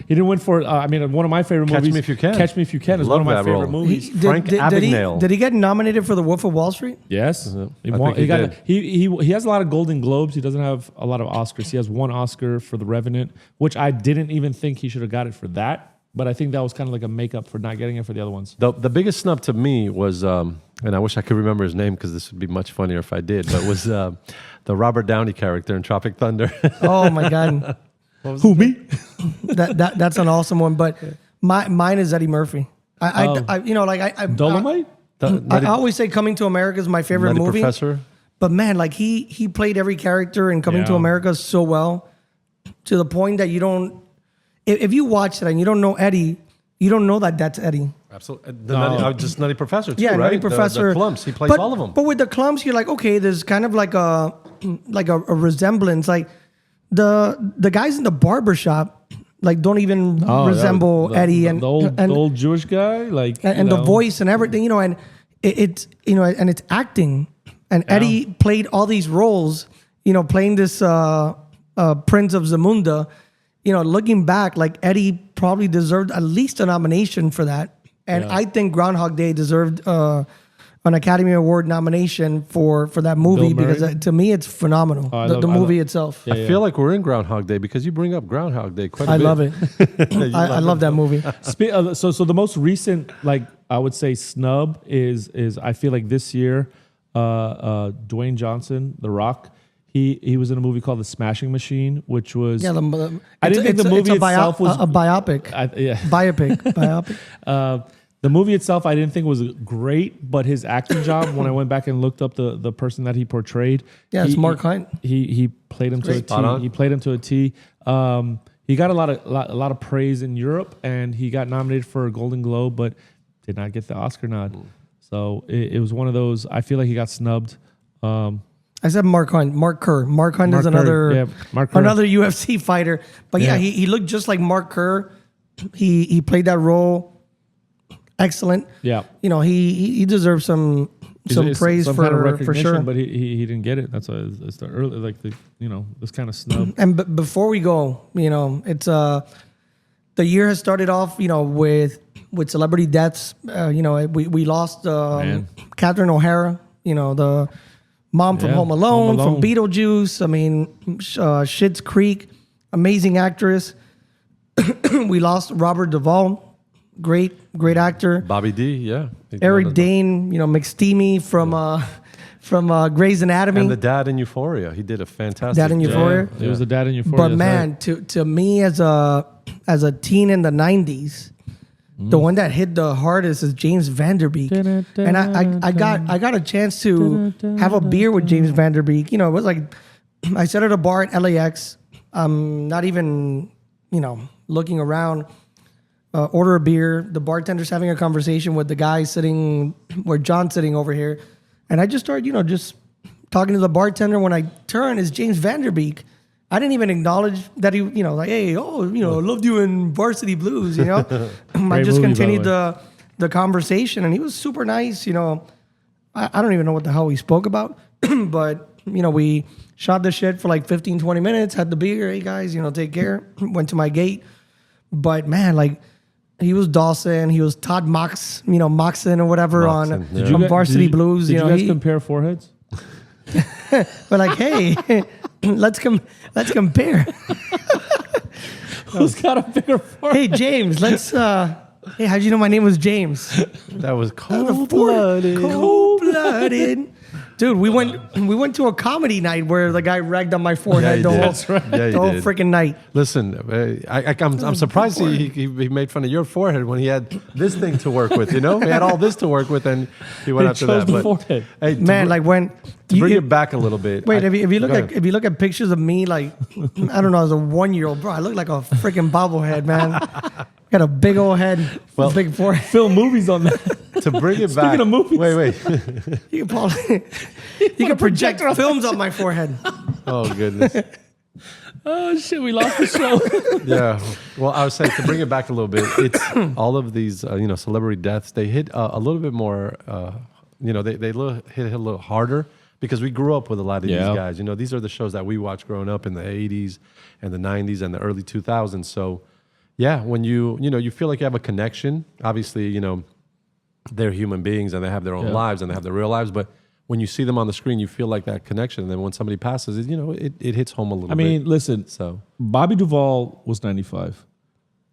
He didn't win for. I mean, one of my favorite
Catch
movies.
Me If You Can.
Catch Me If You Can is
Love
one of my
that
favorite
role.
movies.
Frank Abagnale.
Did he get nominated for The Wolf of Wall Street?
Yes, he
I
won.
think he
got.
did.
He has a lot of Golden Globes. He doesn't have a lot of Oscars. He has 1 Oscar for The Revenant, which I didn't even think he should have got it for that. But I think that was kind of like a makeup for not getting it for the other ones.
The biggest snub to me was, and I wish I could remember his name because this would be much funnier if I did, but was the Robert Downey character in Tropic Thunder.
Oh my God.
Who me?
That's an awesome one. But mine is Eddie Murphy. I
Dolomite.
I always say Coming to America is my favorite
Nutty
movie.
Professor.
But man, like he played every character in Coming to
Yeah.
America so well, to the point that you don't. If you watch it and you don't know Eddie, you don't know that that's Eddie.
Absolutely.
No.
Just Nutty Professor, too,
Yeah,
right?
Nutty Professor.
The Clumps. He plays
but,
all of them.
But with the Clumps, you're like, okay, there's kind of like a resemblance. Like the guys in the barbershop like don't even resemble
the-
Eddie
the old Jewish guy, like
and the voice and everything, and it's and it's acting. And Eddie played all these roles, playing this Prince of Zamunda. Looking back, like Eddie probably deserved at least a nomination for that. And I think Groundhog Day deserved an Academy Award nomination for that movie
Bill Murray?
because to me it's phenomenal.
I
The
love- I
movie
love-
itself.
Yeah.
I feel like we're in Groundhog Day because you bring up Groundhog Day quite a
I
bit.
love it. I love that movie.
So the most recent, like I would say, snub is I feel like this year, Dwayne Johnson, The Rock. He was in a movie called The Smashing Machine, which was
Yeah,
I didn't think the movie
it's
itself was
a biopic. Biopic.
The movie itself I didn't think was great, but his acting job when I went back and looked up the person that he portrayed,
Yeah, it's Mark Hunt.
He played him to a
Spot on.
T. He played him to a T. He got a lot of praise in Europe, and he got nominated for a Golden Globe, but did not get the Oscar nod. So it was one of those. I feel like he got snubbed.
I said Mark Hunt. Mark Kerr. Mark Hunt is
Mark Kerr,
another
yeah, Mark Kerr.
another UFC fighter. But yeah,
Yeah.
he looked just like Mark Kerr. He played that role excellent.
Yeah.
He deserves some praise
some
for
kind of
for
recognition,
sure.
but he didn't get it. That's why it's the early this kind of snub.
And before we go, it's the year has started off, with celebrity deaths. We lost
Man.
Catherine O'Hara, the mom from
Yeah,
Home Alone,
Home Alone.
from Beetlejuice. I mean, Schitt's Creek, amazing actress. We lost Robert Duvall, great actor.
Bobby D, yeah.
Eric Dane, McSteamy from Grey's Anatomy.
And the dad in Euphoria. He did a fantastic
Dad in
job.
Euphoria?
He was the dad in Euphoria.
But
that's
man, to me as a teen in the 90s, the one that hit the hardest is James Vanderbeek. And I got a chance to have a beer with James Vanderbeek. It was like I sat at a bar at LAX. Not even, looking around. Order a beer. The bartender's having a conversation with the guy sitting where John's sitting over here. And I just started, just talking to the bartender. When I turn, it's James Vanderbeek. I didn't even acknowledge that he, like, hey, loved you in Varsity Blues, I just
movie, by the
continued
way.
the conversation, and he was super nice, I don't even know what the hell he spoke about, but we shot the shit for like 15, 20 minutes, had the beer. Hey, guys, take care. Went to my gate. But, man, like, he was Dawson. He was Todd Moxon or whatever on Varsity Blues.
Did you guys compare foreheads?
But like, hey, let's compare.
Who's got a bigger forehead?
Hey, James, let's. Hey, how'd you know my name was James?
That was cold-blooded.
Cold-blooded. Dude, we went to a comedy night where the guy ragged on my forehead the whole freaking night.
Listen, I'm surprised he made fun of your forehead when he had this thing to work with. He had all this to work with, and he went after that.
The forehead.
Hey,
man, like when
to bring it back a little bit.
Wait, if you look at pictures of me, like I don't know, as a 1-year-old, bro, I look like a freaking bobblehead, man. Got a big old head, big forehead.
Film movies on that.
To bring it back.
Speaking of movies.
Wait.
You can project films on my forehead.
Oh, goodness.
Oh, shit, we lost the show.
Yeah. Well, I was saying, to bring it back a little bit, it's all of these, celebrity deaths, they hit a little bit more, they hit a little harder because we grew up with a lot of these guys. These are the shows that we watched growing up in the 80s and the 90s and the early 2000s. So, yeah, when you feel like you have a connection, obviously, they're human beings and they have their own lives and they have their real lives. But when you see them on the screen, you feel like that connection. And then when somebody passes, it hits home a little bit.
I mean, listen, Bobby Duvall was 95.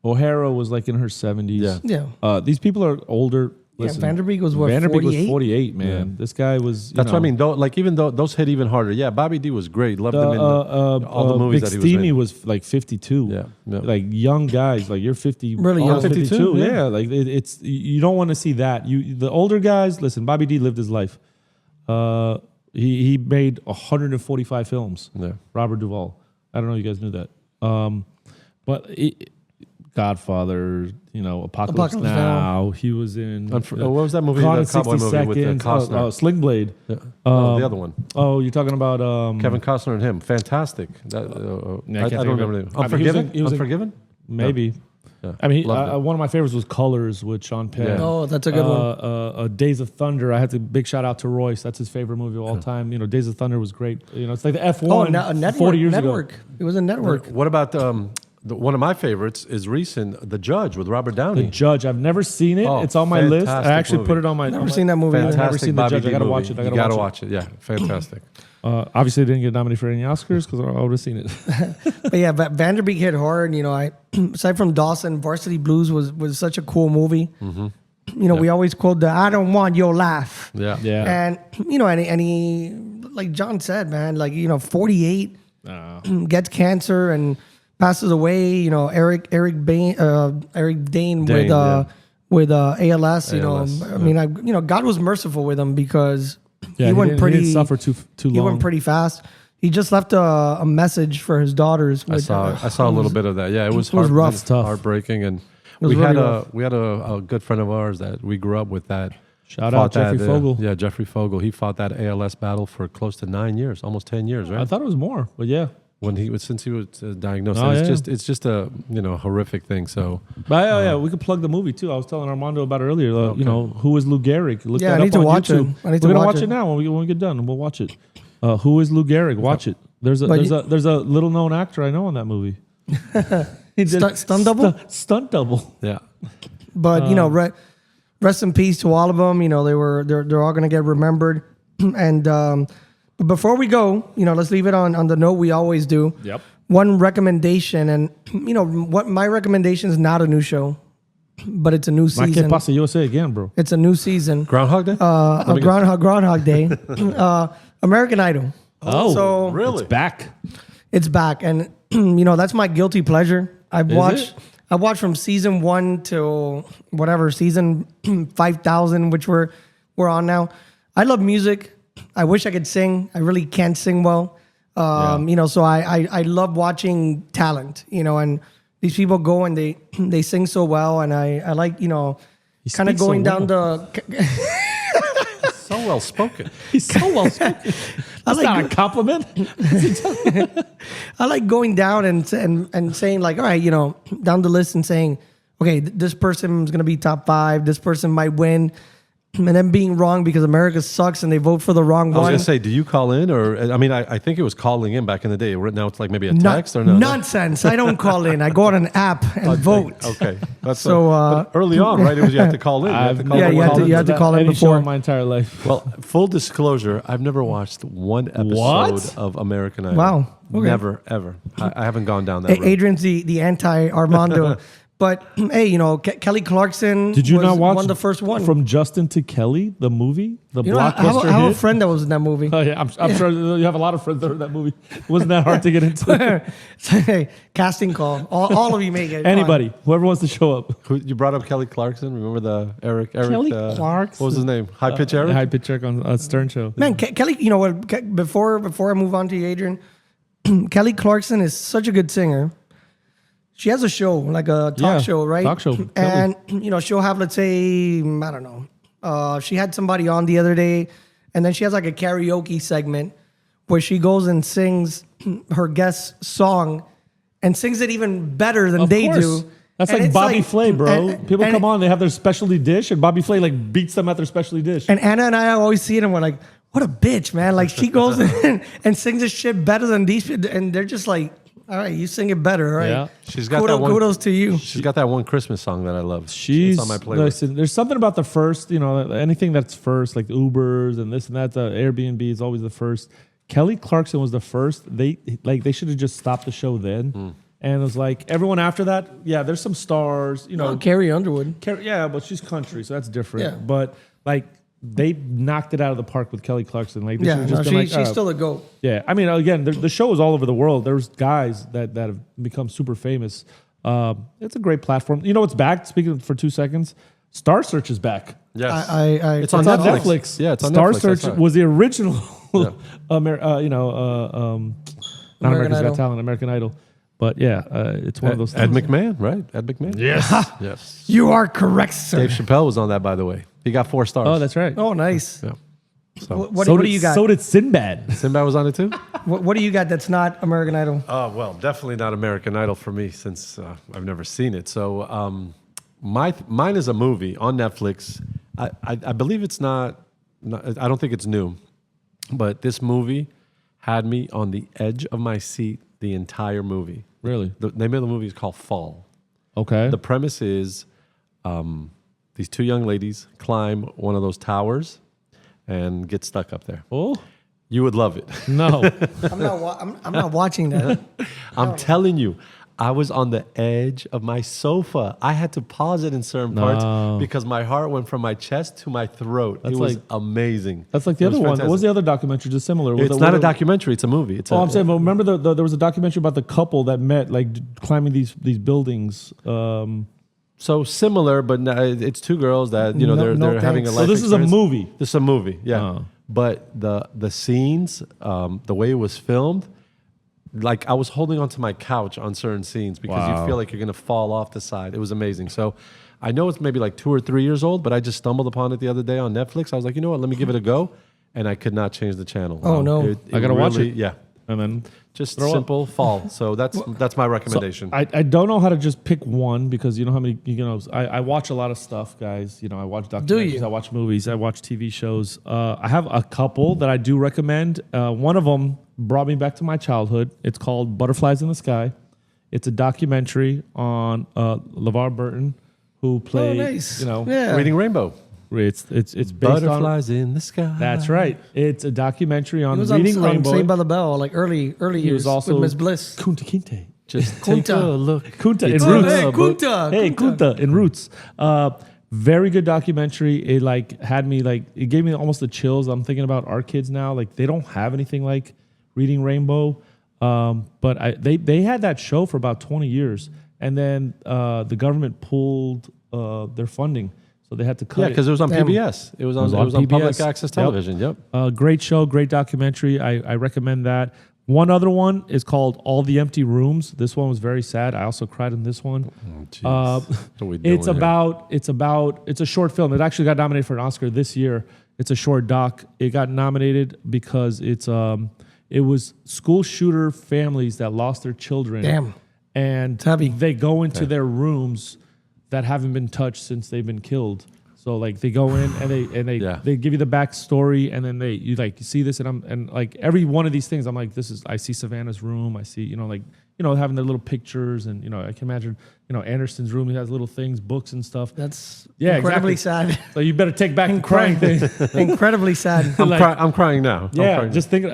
O'Hara was like in her 70s.
Yeah.
These people are older. Listen,
Vanderbeek was what,
Vanderbeek
48?
was 48, man. Yeah. This guy was.
That's what I mean. Even though those hit even harder. Yeah, Bobby D was great. Loved him in all the movies that he was in.
Steamy was like 52.
Yeah.
Like young guys. Like you're 50.
Really young.
52. Yeah. Like it's you don't want to see that. The older guys. Listen, Bobby D lived his life. He made 145 films.
Yeah.
Robert Duvall. I don't know if you guys knew that. But Godfather, Apocalypse Now. He was in.
What was that movie? That cowboy movie with Costner.
Sling Blade.
Yeah. The other one.
Oh, you're talking about
Kevin Costner and him. Fantastic. I don't remember the name. Unforgiven. Unforgiven.
Maybe.
Yeah.
I mean, one of my favorites was Colors with Sean Penn.
Yeah.
Oh, that's a good one.
Days of Thunder. I had to big shout out to Royce. That's his favorite movie of all time. Days of Thunder was great. It's like the F1 40 years ago.
It was a network.
What about one of my favorites is recent, The Judge with Robert Downey.
The Judge. I've never seen it. It's on my list. I actually put it on my.
Never seen that movie.
Fantastic.
I've never seen The Judge. I gotta watch it.
You gotta watch it. Yeah, fantastic.
Obviously, didn't get nominated for any Oscars because I would have seen it.
But yeah, Vanderbeek hit hard. Aside from Dawson, Varsity Blues was such a cool movie. Mm-hmm. We always quote the "I don't want your laugh."
Yeah.
And and he, like John said, man, 48, gets cancer and passes away. Eric Dane with ALS. I mean, God was merciful with him because he went pretty.
He didn't suffer too long.
He went pretty fast. He just left a message for his daughters.
I saw a little bit of that. Yeah, it was
rough,
it's tough, heartbreaking, and we had a good friend of ours that we grew up with that.
Shout out Jeffrey Fogel.
Yeah, Jeffrey Fogel. He fought that ALS battle for close to 9 years, almost 10 years, right?
I thought it was more, but yeah.
Since he was diagnosed, it's just a horrific thing. So,
we could plug the movie too. I was telling Armando about it earlier. Who is Lou Gehrig? Look that
I need
up
to
on
watch
YouTube.
it. I need
We're
to
gonna
watch
watch it now when we get done, and we'll watch it. Who is Lou Gehrig? Watch it. There's a little known actor I know in that movie. He did
stunt double.
Stunt double.
Yeah.
But rest in peace to all of them. They're all gonna get remembered. And but before we go, let's leave it on the note we always do.
Yep.
One recommendation, and what my recommendation is not a new show, but it's a new season.
¿Qué pasa? Yo say again, bro.
It's a new season.
Groundhog Day.
Groundhog Day. American Idol.
Oh,
so
really?
It's back.
It's back, and that's my guilty pleasure. I watched from season 1 till whatever season 5,000, which we're on now. I love music. I wish I could sing. I really can't sing well. So I love watching talent, and these people go and they sing so well, and I like, kind of going down the.
So well spoken.
He's so well spoken. That's not a compliment.
I like going down and saying like, all right, down the list and saying, okay, this person's gonna be top 5. This person might win. and then being wrong because America sucks and they vote for the wrong
I was
one.
gonna say, do you call in, or I mean, I think it was calling in back in the day. Now it's like maybe a text or no?
Nonsense. I don't call in. I go on an app and vote.
Okay, that's
So,
but early on, right? It was you had to call in.
You had to call in
any show
before.
in my entire life.
Well, full disclosure, I've never watched one episode of American Idol.
Wow. Okay.
Never, ever. I haven't gone down that road.
Adrian's the anti-Armando. But hey, you know, Kelly Clarkson
Did you
was
not watch
one of the first one.
From Justin to Kelly, the movie, the
You know, I
blockbuster
have a
hit?
friend that was in that movie.
Oh, yeah, I'm sure you have a lot of friends that are in that movie. It wasn't that hard to get into.
Hey, casting call. All of you make it.
Anybody, whoever wants to show up.
You brought up Kelly Clarkson. Remember the Eric?
Kelly
Clarkson.
Clarkson.
What was his name? High Pitch Eric.
High pitch Eric on Stern Show.
Man, Kelly, you know what? Before I move on to you, Adrian, Kelly Clarkson is such a good singer. She has a show, like a talk show, right?
Talk show.
And, you know, she'll have, let's say, I don't know. She had somebody on the other day, and then she has like a karaoke segment where she goes and sings her guest song and sings it even better than they do.
That's
And
like
it's
Bobby Flay, bro. People
and
come on, they have their specialty dish, and Bobby Flay like beats them at their specialty dish.
And Anna and I always see it and we're like, what a bitch, man. Like she goes in and sings this shit better than these people. And they're just like, all right, you sing it better, right?
Yeah.
She's got that one.
Kudos to you.
She's got that one Christmas song that I love.
She's
it's on my playlist.
Listen, there's something about the first, you know, anything that's first, like Ubers and this and that, the Airbnb is always the first. Kelly Clarkson was the first. They should have just stopped the show then. And it was like everyone after that, yeah, there's some stars, you know.
Carrie Underwood.
Yeah, but she's country, so that's different.
Yeah.
But like they knocked it out of the park with Kelly Clarkson. Like,
Yeah, she's still a GOAT.
Yeah, I mean, again, the show is all over the world. There's guys that have become super famous. It's a great platform. You know what's back? Speaking for 2 seconds, Star Search is back.
Yes,
It's
it's
on Netflix.
Yeah, it's on
Star
Netflix.
Search
That's right.
was the original,
Yeah.
not America's Got
Idol.
Talent, American Idol. But yeah, it's one of those
Ed
things.
McMahon, right? Ed McMahon.
Yes.
Yes.
You are correct, sir.
Dave Chappelle was on that, by the way. He got 4 stars.
Oh, that's right.
Oh, nice.
Yeah. So
What do you got?
So did Sinbad.
Sinbad was on it too.
What do you got that's not American Idol?
Oh well, definitely not American Idol for me since I've never seen it. So mine is a movie on Netflix. I believe it's not. I don't think it's new, but this movie had me on the edge of my seat the entire movie.
Really?
The name of the movie is called Fall.
Okay.
The premise is these 2 young ladies climb one of those towers and get stuck up there.
Oh
You would love it.
no.
I'm not watching that.
I'm telling you, I was on the edge of my sofa. I had to pause it in certain parts because my heart went from my chest to my throat.
That's
it was
like-
amazing.
That's like the
It
other
was
one. What
fantastic.
was the other documentary? Just similar. Was
It's
it-
not
what
a documentary. It's a movie. It's
I'm saying, but remember there was a documentary about the couple that met, like climbing these buildings.
so similar, but it's 2 girls that they're having a
thanks.
life.
So this is a
experience.
movie.
This is a movie, yeah.
Oh.
But the scenes, the way it was filmed, like I was holding onto my couch on certain scenes because
Wow.
you feel like you're gonna fall off the side. It was amazing. So I know it's maybe like 2 or 3 years old, but I just stumbled upon it the other day on Netflix. I was like, you know what? Let me give it a go, and I could not change the channel.
Oh, no.
I gotta watch it.
Yeah,
And then
just
Throw up.
simple fall. So that's my recommendation.
I don't know how to just pick one because you know how many I watch a lot of stuff, guys. I watch documentaries,
you?
I watch movies, I watch TV shows. I have a couple that I do recommend. One of them brought me back to my childhood. It's called Butterflies in the Sky. It's a documentary on LeVar Burton, who played
nice.
yeah.
Reading Rainbow.
It's based
Butterflies in the sky.
That's right. It's a documentary on
He was
Reading
on
Rainbow.
Saved by the Bell, like early
He
years
was also
with Miss Bliss.
Kunta Kinte.
Just take a
Kunta.
look.
Kunta in
It's
Roots.
Hey,
a book.
Kunta.
Hey, Kunta in Roots. Very good documentary. It had me it gave me almost the chills. I'm thinking about our kids now. Like they don't have anything like Reading Rainbow. But they had that show for about 20 years, and then the government pulled their funding, so they had to cut.
Yeah, because it was on
Damn.
PBS. It was on
PBS.
public access
Yep.
television. Yep.
Great show, great documentary. I recommend that. One other one is called All the Empty Rooms. This one was very sad. I also cried in this one.
What are we doing
It's
here?
it's a short film. It actually got nominated for an Oscar this year. It's a short doc. It got nominated because it was school shooter families that lost their children.
Damn.
And
heavy.
they go into their rooms that haven't been touched since they've been killed. So like they go in and they give you the backstory, and then you see this, and like every one of these things, I'm like, I see Savannah's room, I see having their little pictures, and I can imagine Anderson's room, he has little things, books and stuff.
That's
incredibly
sad.
So you better take back the crying thing.
Incredibly sad.
I'm crying now.
Yeah, just think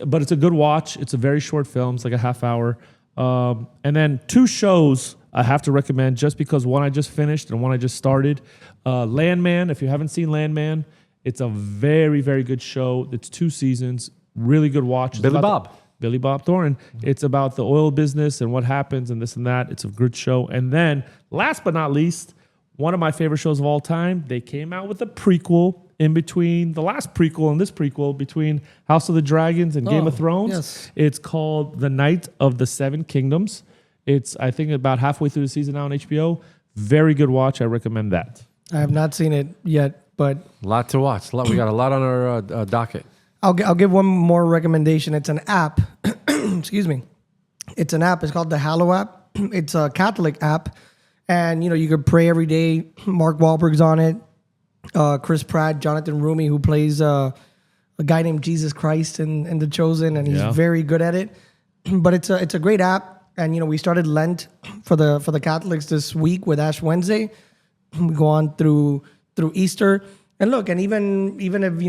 but it's a good watch. It's a very short film. It's like a half hour. And then 2 shows I have to recommend just because one I just finished and one I just started. Landman, if you haven't seen Landman, it's a very, very good show. It's 2 seasons, really good watch. Billy Bob Thornton. It's about the oil business and what happens and this and that. It's a good show. And then last but not least, one of my favorite shows of all time, they came out with a prequel in between the last prequel and this prequel, between House of the Dragons and Game of Thrones.
Yes.
It's called The Night of the Seven Kingdoms. It's, I think, about halfway through the season now on HBO. Very good watch. I recommend that.
I have not seen it yet, but
A lot to watch. We got a lot on our docket.
I'll give one more recommendation. It's an app. Excuse me. It's an app. It's called the Hallow app. It's a Catholic app, and you could pray every day. Mark Wahlberg's on it. Chris Pratt, Jonathan Rumi, who plays a guy named Jesus Christ in The Chosen, and he's very good at it. But it's a great app, and we started Lent for the Catholics this week with Ash Wednesday. We go on through Easter, and look, and even if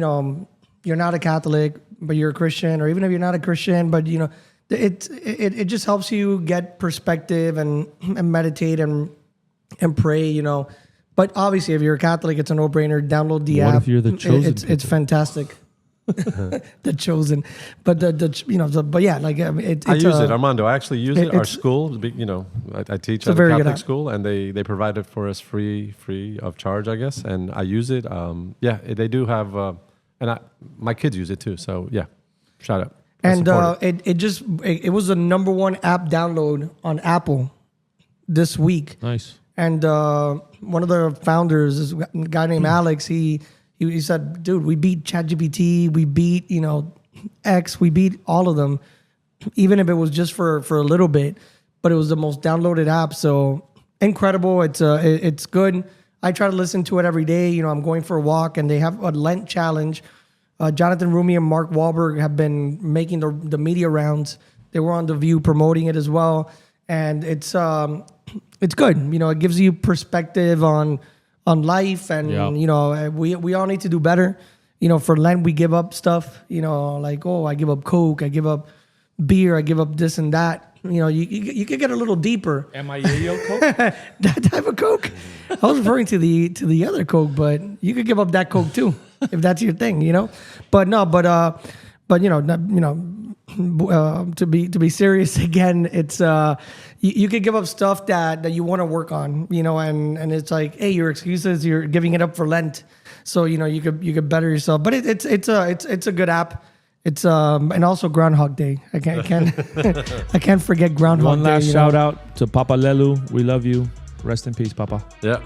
you're not a Catholic but you're a Christian, or even if you're not a Christian but it just helps you get perspective and meditate and pray, But obviously, if you're a Catholic, it's a no-brainer. Download the app.
What if you're the chosen?
It's fantastic. The Chosen, but but yeah, like it's
I use it, Armando. I actually use it. Our school, I teach at a Catholic school, and they provide it for us free of charge, I guess. And I use it. They do have, my kids use it too. So yeah, shout out.
And it was the number 1 app download on Apple this week.
Nice.
And one of the founders, this guy named Alex, he said, dude, we beat ChatGPT, we beat, X, we beat all of them, even if it was just for a little bit, but it was the most downloaded app. So incredible. It's good. I try to listen to it every day. I'm going for a walk, and they have a Lent challenge. Jonathan Rumi and Mark Wahlberg have been making the media rounds. They were on The View promoting it as well. And it's good. It gives you perspective on life, and we all need to do better. For Lent we give up stuff. Like I give up Coke, I give up beer, I give up this and that. You could get a little deeper.
Am I Yayo Coke?
That type of Coke. I was referring to the other Coke, but you could give up that Coke too if that's your thing. But no, to be serious again, it's you could give up stuff that you want to work on, and it's like, hey, your excuses, you're giving it up for Lent, so you could better yourself. But it's a good app. It's and also Groundhog Day. I can't forget Groundhog Day.
One last shout out to Papa Lelu. We love you. Rest in peace, Papa.
Yeah.